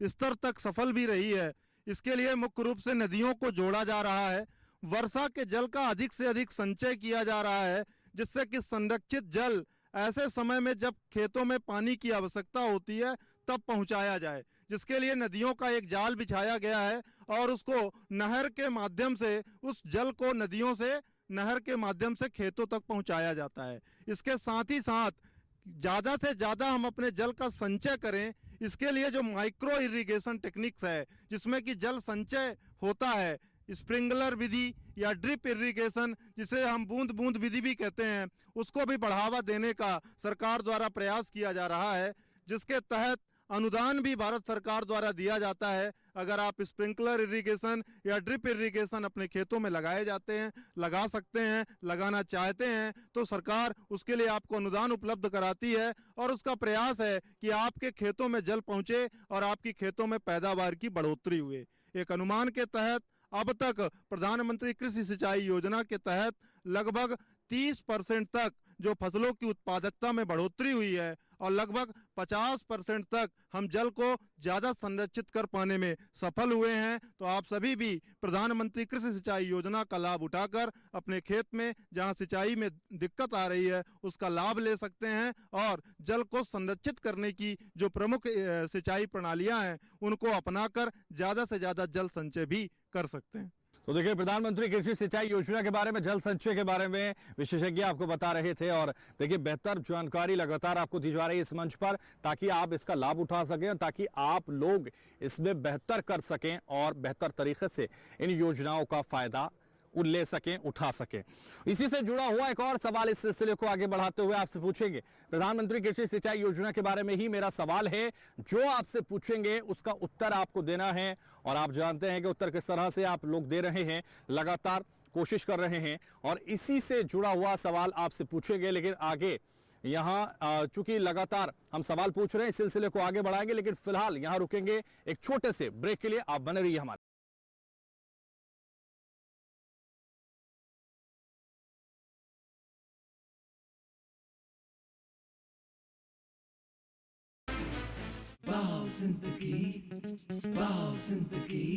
P: स्तर तक सफल भी रही है। इसके लिए मुख्य रूप से नदियों को जोड़ा जा रहा है, वर्षा के जल का अधिक से अधिक संचय किया जा रहा है, जिससे कि संरक्षित जल ऐसे समय में जब खेतों में पानी की आवश्यकता होती है तब पहुंचाया जाए, जिसके लिए नदियों का एक जाल बिछाया गया है और उसको नहर के माध्यम से, उस जल को नदियों से नहर के माध्यम से खेतों तक पहुंचाया जाता है। इसके साथ ही साथ ज़्यादा से ज़्यादा हम अपने जल का संचय करें, इसके लिए जो माइक्रो इरिगेशन टेक्निक्स है, जिसमें कि जल संचय होता है, स्प्रिंकलर विधि या ड्रिप इरिगेशन, जिसे हम बूंद बूंद विधि भी कहते हैं, उसको भी बढ़ावा देने का सरकार द्वारा प्रयास किया जा रहा है, जिसके तहत अनुदान भी भारत सरकार द्वारा दिया जाता है। अगर आप स्प्रिंकलर इरिगेशन या ड्रिप इरिगेशन अपने खेतों में लगा सकते हैं, लगाना चाहते हैं, तो सरकार उसके लिए आपको अनुदान उपलब्ध कराती है और उसका प्रयास है कि आपके खेतों में जल पहुंचे और आपकी खेतों में पैदावार की बढ़ोतरी हुए। एक अनुमान के तहत अब तक प्रधानमंत्री कृषि सिंचाई योजना के तहत लगभग 30% तक जो फसलों की उत्पादकता में बढ़ोतरी हुई है और लगभग 50% तक हम जल को ज़्यादा संरक्षित कर पाने में सफल हुए हैं। तो आप सभी भी प्रधानमंत्री कृषि सिंचाई योजना का लाभ उठाकर अपने खेत में जहां सिंचाई में दिक्कत आ रही है उसका लाभ ले सकते हैं और जल को संरक्षित करने की जो प्रमुख सिंचाई प्रणालियां हैं उनको अपनाकर ज़्यादा से ज़्यादा जल संचय भी कर सकते हैं।
A: तो देखिए, प्रधानमंत्री कृषि सिंचाई योजना के बारे में, जल संचय के बारे में विशेषज्ञ आपको बता रहे थे। और देखिए, बेहतर जानकारी लगातार आपको दी जा रही है इस मंच पर, ताकि आप इसका लाभ उठा सकें, ताकि आप लोग इसमें बेहतर कर सकें और बेहतर तरीके से इन योजनाओं का फायदा ले सकें, उठा सकें। इसी से जुड़ा हुआ एक और सवाल इस सिलसिले को आगे बढ़ाते हुए आपसे पूछेंगे। प्रधानमंत्री कृषि सिंचाई योजना के बारे में ही मेरा सवाल है, जो आपसे पूछेंगे उसका उत्तर आपको देना है। और आप जानते हैं कि उत्तर किस तरह से आप लोग दे रहे हैं, लगातार कोशिश कर रहे हैं और इसी से जुड़ा हुआ सवाल आपसे पूछेंगे। लेकिन आगे यहाँ चूंकि लगातार हम सवाल पूछ रहे हैं, इस सिलसिले को आगे बढ़ाएंगे, लेकिन फिलहाल यहाँ रुकेंगे एक छोटे से ब्रेक के लिए। आप बने रहिए हमारे।
Q: वाओ जिंदगी, वाओ जिंदगी,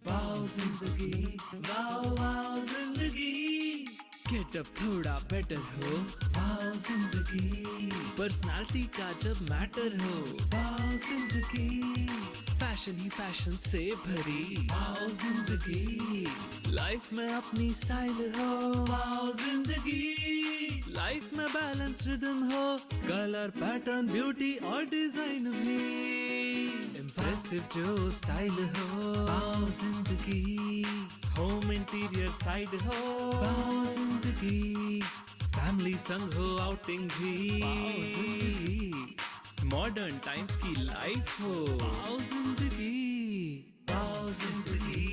Q: वाओ जिंदगी, वाओ वाओ जिंदगी। गेटअप थोड़ा बेटर हो, वाओ जिंदगी। पर्सनालिटी का जब मैटर हो, वाओ जिंदगी। फैशन ही फैशन से भरी, वाओ जिंदगी। लाइफ में अपनी स्टाइल हो, वाओ जिंदगी। लाइफ में बैलेंस रिदम हो, कलर पैटर्न ब्यूटी और डिजाइन भी। इम्प्रेसिव जो स्टाइल हो, वाओ जिंदगी। होम इंटीरियर साइड हो, वाओ जिंदगी। फैमिली संग हो आउटिंग भी, वाओ जिंदगी। मॉडर्न टाइम्स की लाइफ हो, वाओ जिंदगी, वाओ जिंदगी।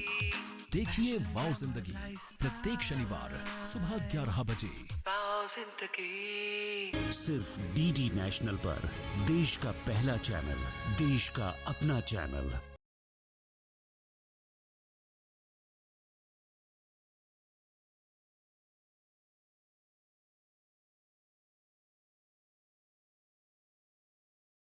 R: देखिए वाओ जिंदगी प्रत्येक शनिवार सुबह 11 बजे।
Q: वाओ जिंदगी।
S: सिर्फ डीडी नेशनल पर, देश का पहला चैनल, देश का अपना चैनल।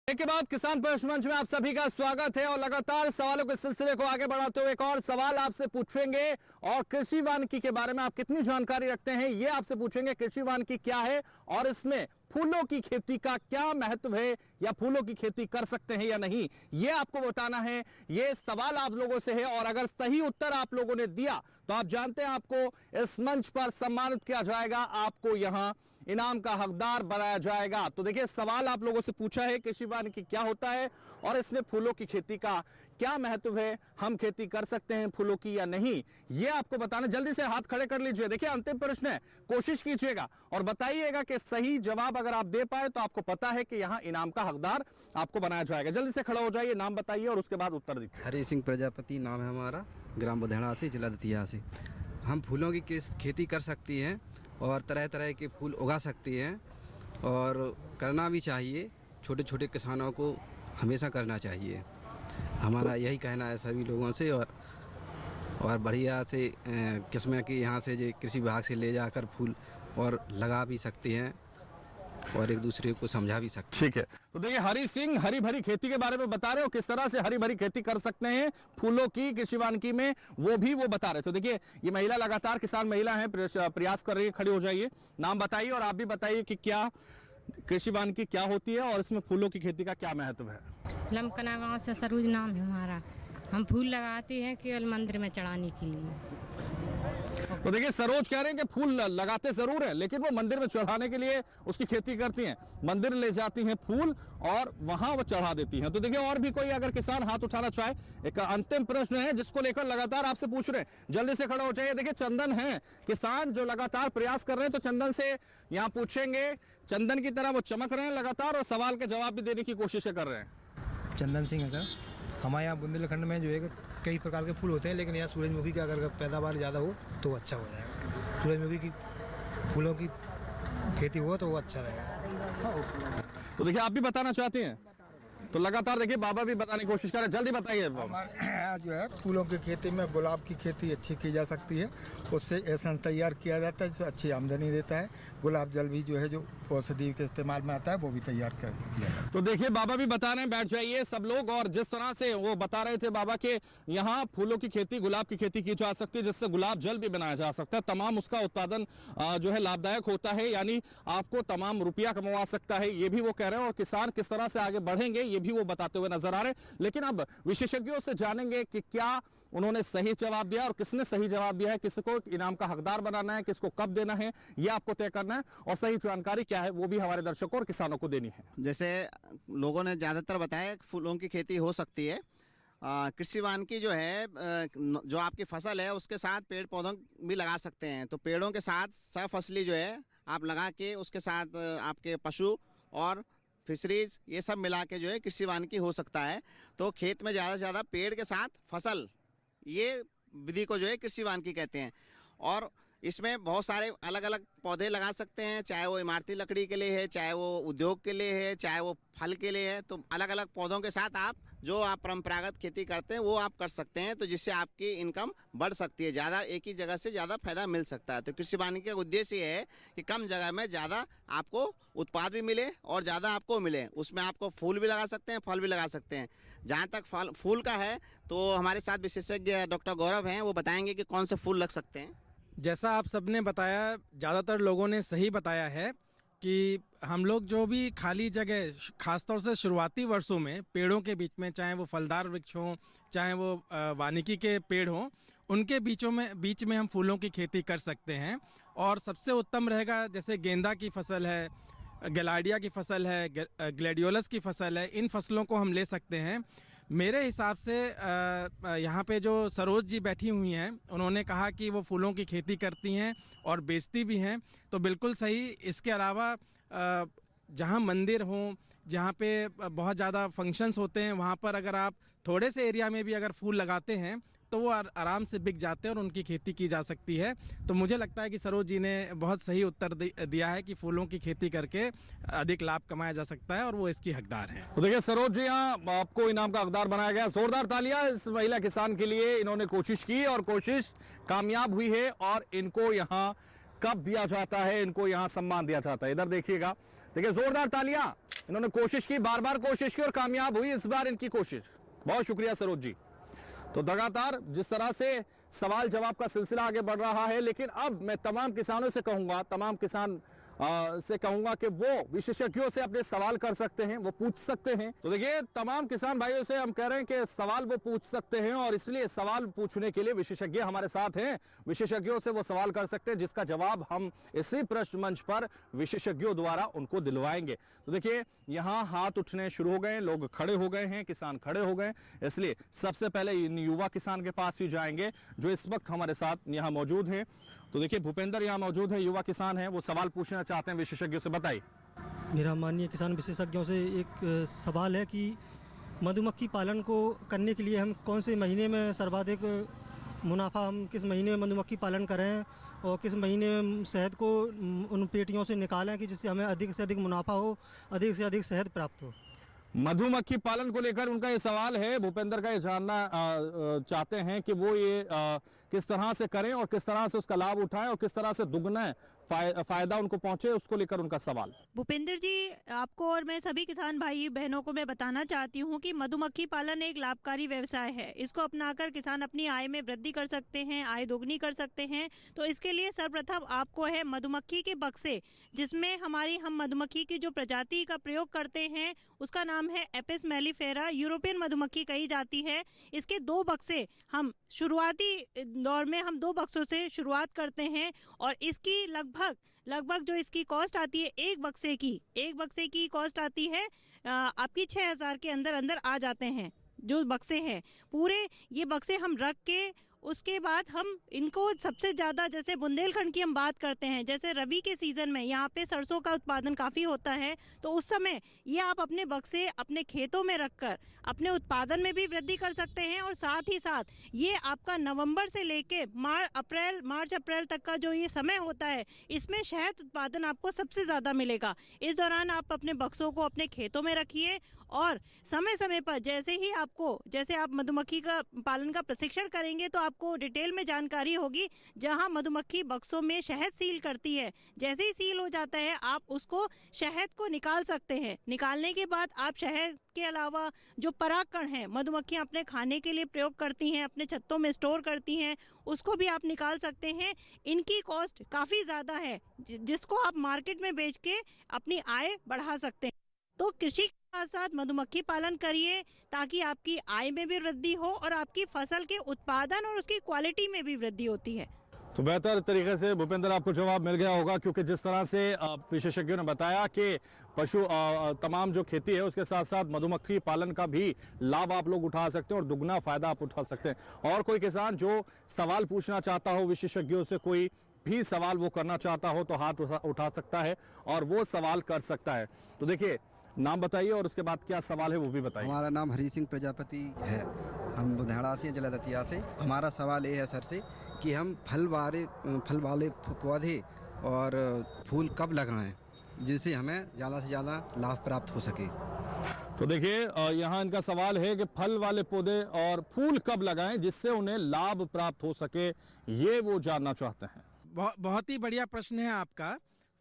A: के बाद किसान प्रश्न मंच में आप सभी का स्वागत है और लगातार सवालों के सिलसिले को आगे बढ़ाते हुए एक और सवाल आपसे पूछेंगे। और कृषि वानिकी के बारे में आप कितनी जानकारी रखते हैं ये आपसे पूछेंगे। कृषि वानिकी क्या है और इसमें फूलों की खेती का क्या महत्व है, या फूलों की खेती कर सकते हैं या नहीं, ये आपको बताना है। ये सवाल आप लोगों से है और अगर सही उत्तर आप लोगों ने दिया तो आप जानते हैं आपको इस मंच पर सम्मानित किया जाएगा, आपको यहां इनाम का हकदार बनाया जाएगा। तो देखिए, सवाल आप लोगों से पूछा है कृषि वानिकी क्या होता है और इसमें फूलों की खेती का क्या महत्व है, हम खेती कर सकते हैं फूलों की या नहीं, ये आपको बताना। जल्दी से हाथ खड़े कर लीजिए। देखिए, अंतिम प्रश्न है, कोशिश कीजिएगा और बताइएगा कि सही जवाब अगर आप दे पाए तो आपको पता है कि यहाँ इनाम का हकदार आपको बनाया जाएगा। जल्दी से खड़ा हो जाइए, नाम बताइए और उसके बाद उत्तर दीजिए।
T: हरि सिंह प्रजापति नाम है हमारा, ग्राम बधेड़ा से, जिला दतिया से। हम फूलों की खेती कर सकती हैं और तरह तरह के फूल उगा सकती हैं और करना भी चाहिए। छोटे छोटे किसानों को हमेशा करना चाहिए, हमारा यही कहना है सभी लोगों से। और बढ़िया से किस्म के यहाँ से जो कृषि विभाग से ले जाकर फूल और लगा भी सकते हैं और एक दूसरे को समझा भी सकते हैं।
A: ठीक है, तो देखिए, हरि सिंह हरी भरी खेती के बारे में बता रहे हो, किस तरह से हरी भरी खेती कर सकते हैं फूलों की कृषि वानिकी में, वो बता रहे। तो देखिए, ये महिला लगातार किसान महिला है, प्रयास कर रही है। खड़ी हो जाइए, नाम बताइए और आप भी बताइए कि क्या कृषि वानिकी क्या होती है और इसमें फूलों की खेती का क्या महत्व है।
H: लमकना गांव से सरोज नाम है हमारा। हम फूल लगाते हैं केवल मंदिर में चढ़ाने के लिए।
A: तो देखिए, सरोज कह रहे हैं कि फूल लगाते जरूर है लेकिन वो मंदिर में चढ़ाने के लिए उसकी खेती करती हैं, मंदिर ले जाती हैं फूल और वहां वो चढ़ा देती हैं। तो देखिए, और भी कोई अगर किसान हाथ उठाना चाहे, एक अंतिम प्रश्न है जिसको लेकर लगातार आपसे पूछ रहे हैं, जल्दी से खड़ा हो जाइए। देखिए, चंदन है किसान जो लगातार प्रयास कर रहे हैं, तो चंदन से यहाँ पूछेंगे। चंदन की तरह वो चमक रहे हैं लगातार और सवाल के जवाब भी देने की कोशिश कर रहे हैं।
N: चंदन सिंह है सर। हमारे यहाँ बुंदेलखंड में जो है कई प्रकार के फूल होते हैं, लेकिन यहाँ सूरजमुखी की अगर पैदावार ज़्यादा हो तो अच्छा हो जाएगा। सूरजमुखी की फूलों की खेती हो तो वो अच्छा रहेगा।
A: तो देखिए, आप भी बताना चाहते हैं। तो लगातार देखिए बाबा भी बताने की कोशिश कर रहे हैं, जल्दी बताइए बाबा।
C: हमारे यहाँ जो है फूलों की खेती में गुलाब की खेती अच्छी की जा सकती है, उससे एसेंस तैयार किया जाता है जिससे अच्छी आमदनी देता है। गुलाब जल भी जो है जो औषधि के इस्तेमाल में आता है वो भी तैयार किया जाता है।
A: तो देखिए बाबा भी बता रहे हैं, बैठ जाइए सब लोग। और जिस तरह से वो बता रहे थे बाबा के यहाँ फूलों की खेती, गुलाब की खेती की जा सकती है जिससे गुलाब जल भी बनाया जा सकता है। तमाम उसका उत्पादन जो है लाभदायक होता है, यानी आपको तमाम रुपया कमवा सकता है, ये भी वो कह रहे हैं। और किसान किस तरह से आगे बढ़ेंगे ये भी वो बताते हुए नजर आ रहे हैं। लेकिन अब विशेषज्ञों से जानेंगे कि क्या उन्होंने सही जवाब दिया और किसने सही जवाब दिया है, किसको इनाम का हकदार बनाना है, किसको कब देना है, ये आपको तय करना है। और सही जानकारी क्या है वो भी हमारे दर्शकों और किसानों को देनी है।
E: जैसे लोगों ने ज़्यादातर बताया फूलों की खेती हो सकती है। कृषि वानिकी जो है जो आपकी फसल है उसके साथ पेड़ पौधों भी लगा सकते हैं। तो पेड़ों के साथ सहफसली जो है आप लगा के उसके साथ आपके पशु और फिशरीज ये सब मिला के जो है कृषि वानिकी हो सकता है। तो खेत में ज़्यादा से ज़्यादा पेड़ के साथ फसल, ये विधि को जो है कृषि वानिकी कहते हैं। और इसमें बहुत सारे अलग अलग पौधे लगा सकते हैं, चाहे वो इमारती लकड़ी के लिए है, चाहे वो उद्योग के लिए है, चाहे वो फल के लिए है। तो अलग अलग पौधों के साथ आप जो आप परंपरागत खेती करते हैं वो आप कर सकते हैं, तो जिससे आपकी इनकम बढ़ सकती है, ज़्यादा एक ही जगह से ज़्यादा फायदा मिल सकता है। तो कृषि वानिकी का उद्देश्य ये है कि कम जगह में ज़्यादा आपको उत्पाद भी मिले और ज़्यादा आपको मिले। उसमें आपको फूल भी लगा सकते हैं, फल भी लगा सकते हैं। जहाँ तक फूल का है तो हमारे साथ विशेषज्ञ डॉक्टर गौरव हैं, वो बताएंगे कि कौन से फूल लग सकते हैं।
D: जैसा आप सबने बताया, ज़्यादातर लोगों ने सही बताया है कि हम लोग जो भी खाली जगह, खासतौर से शुरुआती वर्षों में पेड़ों के बीच में, चाहे वो फलदार वृक्ष हों, चाहे वो वानिकी के पेड़ हों, उनके बीच में हम फूलों की खेती कर सकते हैं। और सबसे उत्तम रहेगा जैसे गेंदा की फसल है, गैलाडिया की फसल है, ग्लैडियोलस की फसल है, इन फसलों को हम ले सकते हैं। मेरे हिसाब से यहाँ पे जो सरोज जी बैठी हुई हैं, उन्होंने कहा कि वो फूलों की खेती करती हैं और बेचती भी हैं, तो बिल्कुल सही। इसके अलावा जहाँ मंदिर हों, जहाँ पे बहुत ज़्यादा फंक्शंस होते हैं, वहाँ पर अगर आप थोड़े से एरिया में भी अगर फूल लगाते हैं तो वो आराम से बिक जाते हैं और उनकी खेती की जा सकती है। तो मुझे लगता है कि सरोज जी ने बहुत सही उत्तर दिया है कि फूलों की खेती करके अधिक लाभ कमाया जा सकता है और वो इसकी हकदार है।
A: तो देखिए सरोज जी, यहाँ आपको इनाम का हकदार बनाया गया। जोरदार तालियां इस महिला किसान के लिए। इन्होंने कोशिश की और कोशिश कामयाब हुई है। और इनको यहाँ कब दिया जाता है, इनको यहाँ सम्मान दिया जाता है, इधर देखिएगा। देखिए जोरदार तालियां, इन्होंने कोशिश की, बार बार कोशिश की और कामयाब हुई इस बार इनकी कोशिश। बहुत शुक्रिया सरोज जी। तो लगातार जिस तरह से सवाल जवाब का सिलसिला आगे बढ़ रहा है, लेकिन अब मैं तमाम किसानों से कहूंगा, तमाम किसान से कहूंगा कि वो विशेषज्ञों से अपने सवाल कर सकते हैं, वो पूछ सकते हैं। तो देखिए तमाम किसान भाइयों से हम कह रहे हैं कि सवाल वो पूछ सकते हैं और इसलिए सवाल पूछने के लिए विशेषज्ञ हमारे साथ हैं। विशेषज्ञों से वो सवाल कर सकते हैं जिसका जवाब हम इसी प्रश्न मंच पर विशेषज्ञों द्वारा उनको दिलवाएंगे। तो देखिए यहाँ हाथ उठने शुरू हो गए, लोग खड़े हो गए हैं, किसान खड़े हो गए। इसलिए सबसे पहले इन युवा किसान के पास भी जाएंगे जो इस वक्त हमारे साथ यहाँ मौजूद हैं। तो देखिए भूपेंद्र यहाँ मौजूद है, युवा किसान है, वो सवाल पूछना चाहते हैं विशेषज्ञों से। बताइए।
L: मेरा माननीय किसान विशेषज्ञों से एक सवाल है कि मधुमक्खी पालन को करने के लिए हम कौन से महीने में सर्वाधिक मुनाफा, हम किस महीने में मधुमक्खी पालन करें और किस महीने में शहद को उन पेटियों से निकालें कि जिससे हमें अधिक से अधिक मुनाफा हो, अधिक से अधिक शहद प्राप्त हो।
A: मधुमक्खी पालन को लेकर उनका ये सवाल है। भूपेंद्र का ये जानना चाहते हैं कि वो ये किस तरह से करें और किस तरह से उसका लाभ उठाएं और किस तरह से दुगना फायदा उनको पहुंचे, उसको लेकर उनका सवाल।
F: भूपेंद्र जी, आपको और मैं सभी किसान भाई बहनों को मैं बताना चाहती हूं कि मधुमक्खी पालन एक लाभकारी व्यवसाय है। इसको अपनाकर किसान अपनी आय में वृद्धि कर सकते हैं, आय दोगुनी कर सकते हैं। तो इसके लिए सर्वप्रथम आपको है मधुमक्खी के बक्से, जिसमें हम मधुमक्खी की जो प्रजाति का प्रयोग करते हैं उसका नाम है एपिस मेलिफेरा, यूरोपियन मधुमक्खी कही जाती है। इसके 2 बक्से हम शुरुआती दौर में 2 बक्सों से शुरुआत करते हैं और इसकी लगभग जो इसकी कॉस्ट आती है एक बक्से की कॉस्ट आती है आपकी 6000 के अंदर आ जाते हैं जो बक्से हैं पूरे। ये बक्से हम रख के उसके बाद हम इनको सबसे ज़्यादा, जैसे बुंदेलखंड की हम बात करते हैं, जैसे रबी के सीज़न में यहाँ पे सरसों का उत्पादन काफ़ी होता है, तो उस समय ये आप अपने बक्से अपने खेतों में रखकर अपने उत्पादन में भी वृद्धि कर सकते हैं। और साथ ही साथ ये आपका नवंबर से लेके मार्च अप्रैल तक का जो ये समय होता है, इसमें शहद उत्पादन आपको सबसे ज़्यादा मिलेगा। इस दौरान आप अपने बक्सों को अपने खेतों में रखिए और समय समय पर जैसे आप मधुमक्खी का पालन का प्रशिक्षण करेंगे तो आपको डिटेल में जानकारी होगी। जहां मधुमक्खी बक्सों में शहद सील करती है, जैसे ही सील हो जाता है आप उसको शहद को निकाल सकते हैं। निकालने के बाद आप शहद के अलावा जो परागकण है मधुमक्खियां अपने खाने के लिए प्रयोग करती हैं, अपने छत्तों में स्टोर करती हैं, उसको भी आप निकाल सकते हैं। इनकी कॉस्ट काफ़ी ज़्यादा है जिसको आप मार्केट में बेच के अपनी आय बढ़ा सकते हैं। तो कृषि के साथ साथ मधुमक्खी पालन करिए ताकि आपकी आय में भी वृद्धि हो और आपकी फसल के उत्पादन और उसकी क्वालिटी में भी वृद्धि होती है।
A: तो बेहतर तरीके से भूपेंद्र आपको जवाब मिल गया होगा, क्योंकि जिस तरह से विशेषज्ञों ने बताया कि पशु तमाम जो खेती है उसके साथ साथ मधुमक्खी पालन का भी लाभ आप लोग उठा सकते हैं और दुगना फायदा आप उठा सकते हैं। और कोई किसान जो सवाल पूछना चाहता हो विशेषज्ञों से, कोई भी सवाल वो करना चाहता हो, तो हाथ उठा सकता है और वो सवाल कर सकता है। तो देखिए, नाम बताइए और उसके बाद क्या सवाल है वो भी बताइए।
T: हमारा नाम हरी सिंह प्रजापति है, हम बुधेड़ा से जिला दतिया से। हमारा सवाल ये है सर से कि हम फल वाले पौधे और फूल कब लगाएं जिससे हमें ज़्यादा से ज़्यादा लाभ प्राप्त हो सके।
A: तो देखिए, यहाँ इनका सवाल है कि फल वाले पौधे और फूल कब लगाएं जिससे उन्हें लाभ प्राप्त हो सके, ये वो जानना चाहते हैं।
D: बहुत ही बढ़िया प्रश्न है आपका।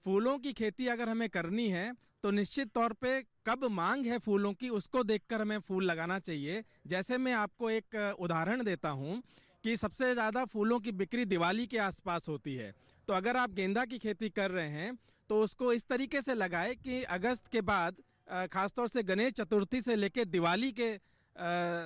D: फूलों की खेती अगर हमें करनी है तो निश्चित तौर पे कब मांग है फूलों की उसको देखकर हमें फूल लगाना चाहिए। जैसे मैं आपको एक उदाहरण देता हूँ कि सबसे ज़्यादा फूलों की बिक्री दिवाली के आसपास होती है। तो अगर आप गेंदा की खेती कर रहे हैं तो उसको इस तरीके से लगाएं कि अगस्त के बाद ख़ासतौर से गणेश चतुर्थी से लेकर दिवाली के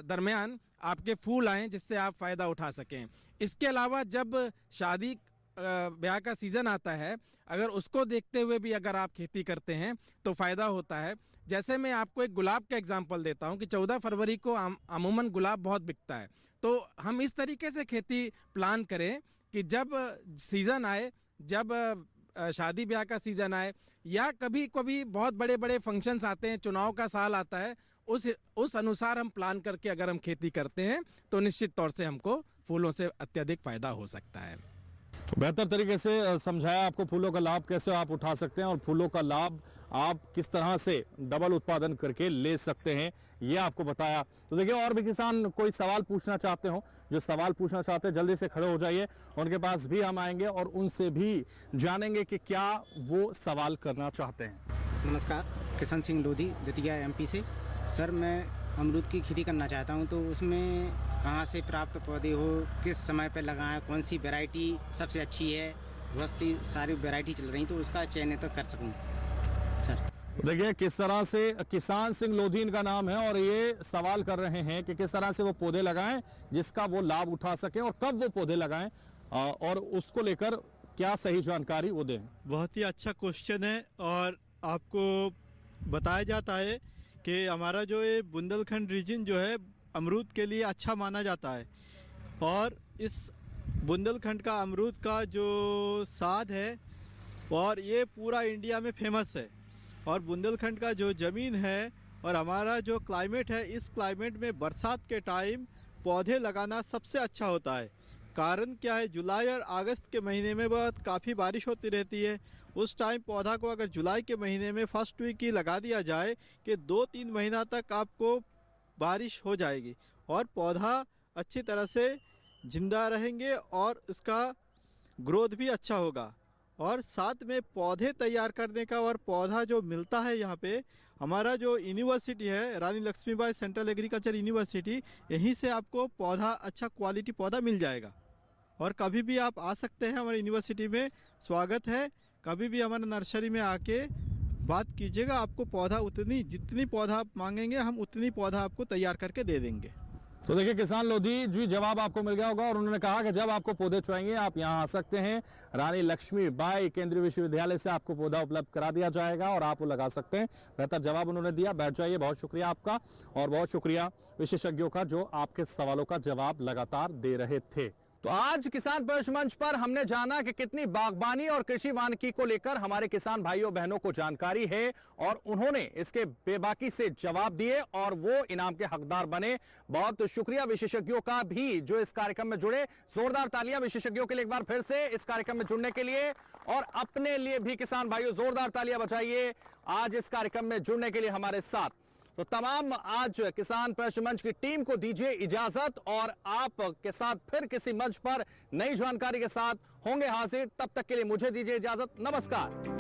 D: दरमियान आपके फूल आएँ जिससे आप फ़ायदा उठा सकें। इसके अलावा जब शादी ब्याह का सीज़न आता है, अगर उसको देखते हुए भी अगर आप खेती करते हैं तो फ़ायदा होता है। जैसे मैं आपको एक गुलाब का एग्जांपल देता हूं कि 14 फरवरी को अमूमन गुलाब बहुत बिकता है। तो हम इस तरीके से खेती प्लान करें कि जब सीज़न आए, जब शादी ब्याह का सीज़न आए या कभी कभी बहुत बड़े बड़े फंक्शंस आते हैं, चुनाव का साल आता है, उस अनुसार हम प्लान करके अगर हम खेती करते हैं तो निश्चित तौर से हमको फूलों से अत्यधिक फ़ायदा हो सकता है।
A: तो बेहतर तरीके से समझाया आपको फूलों का लाभ कैसे आप उठा सकते हैं और फूलों का लाभ आप किस तरह से डबल उत्पादन करके ले सकते हैं, ये आपको बताया। तो देखिए, और भी किसान कोई सवाल पूछना चाहते हो, जो सवाल पूछना चाहते हैं जल्दी से खड़े हो जाइए, उनके पास भी हम आएंगे और उनसे भी जानेंगे कि क्या वो सवाल करना चाहते हैं।
U: नमस्कार, किशन सिंह लोधी, दतिया एमपी से। सर, मैं अमरूद की खेती करना चाहता हूं, तो उसमें कहां से प्राप्त पौधे हो, किस समय पर लगाएं, कौन सी वैरायटी सबसे अच्छी है, बहुत सी सारी वैरायटी चल रही, तो उसका चयन तो कर सकूं सर।
A: देखिए, किस तरह से किसान सिंह लोधी इनका नाम है और ये सवाल कर रहे हैं कि किस तरह से वो पौधे लगाएं जिसका वो लाभ उठा सकें और कब वो पौधे लगाएं और उसको लेकर क्या सही जानकारी वो दें।
I: बहुत ही अच्छा क्वेश्चन है और आपको बताया जाता है कि हमारा जो ये बुंदेलखंड रीजन जो है अमरूद के लिए अच्छा माना जाता है और इस बुंदेलखंड का अमरूद का जो स्वाद है और ये पूरा इंडिया में फेमस है। और बुंदेलखंड का जो ज़मीन है और हमारा जो क्लाइमेट है, इस क्लाइमेट में बरसात के टाइम पौधे लगाना सबसे अच्छा होता है। कारण क्या है, जुलाई और अगस्त के महीने में बहुत काफ़ी बारिश होती रहती है। उस टाइम पौधा को अगर जुलाई के महीने में फर्स्ट वीक ही लगा दिया जाए कि 2-3 महीना तक आपको बारिश हो जाएगी और पौधा अच्छी तरह से जिंदा रहेंगे और इसका ग्रोथ भी अच्छा होगा। और साथ में पौधे तैयार करने का और पौधा जो मिलता है यहाँ पे, हमारा जो यूनिवर्सिटी है रानी लक्ष्मीबाई सेंट्रल एग्रीकल्चर यूनिवर्सिटी, यहीं से आपको पौधा अच्छा क्वालिटी पौधा मिल जाएगा। और कभी भी आप आ सकते हैं, हमारी यूनिवर्सिटी में स्वागत है। कभी भी हमारे नर्सरी में आके बात कीजिएगा, आपको पौधा जितनी पौधा आप मांगेंगे हम उतनी पौधा आपको तैयार करके दे देंगे।
A: तो देखिए, किसान लोधी जी जवाब आपको मिल गया होगा और उन्होंने कहा कि जब आपको पौधे चाहिए आप यहाँ आ सकते हैं। रानी लक्ष्मीबाई केंद्रीय विश्वविद्यालय से आपको पौधा उपलब्ध करा दिया जाएगा और आप वो लगा सकते हैं। बेहतर जवाब उन्होंने दिया। बैठ जाइए, बहुत शुक्रिया आपका और बहुत शुक्रिया विशेषज्ञों का जो आपके सवालों का जवाब लगातार दे रहे थे। तो आज किसान पक्ष मंच पर हमने जाना कि कितनी बागबानी और कृषि वानिकी को लेकर हमारे किसान भाइयों बहनों को जानकारी है और उन्होंने इसके बेबाकी से जवाब दिए और वो इनाम के हकदार बने। बहुत शुक्रिया विशेषज्ञों का भी जो इस कार्यक्रम में जुड़े। जोरदार तालियां विशेषज्ञों के लिए एक बार फिर से इस कार्यक्रम में जुड़ने के लिए, और अपने लिए भी किसान भाइयों जोरदार तालियां बजाइए आज इस कार्यक्रम में जुड़ने के लिए हमारे साथ। तो तमाम आज किसान प्रश्न मंच की टीम को दीजिए इजाजत और आप के साथ फिर किसी मंच पर नई जानकारी के साथ होंगे हाजिर। तब तक के लिए मुझे दीजिए इजाजत। नमस्कार।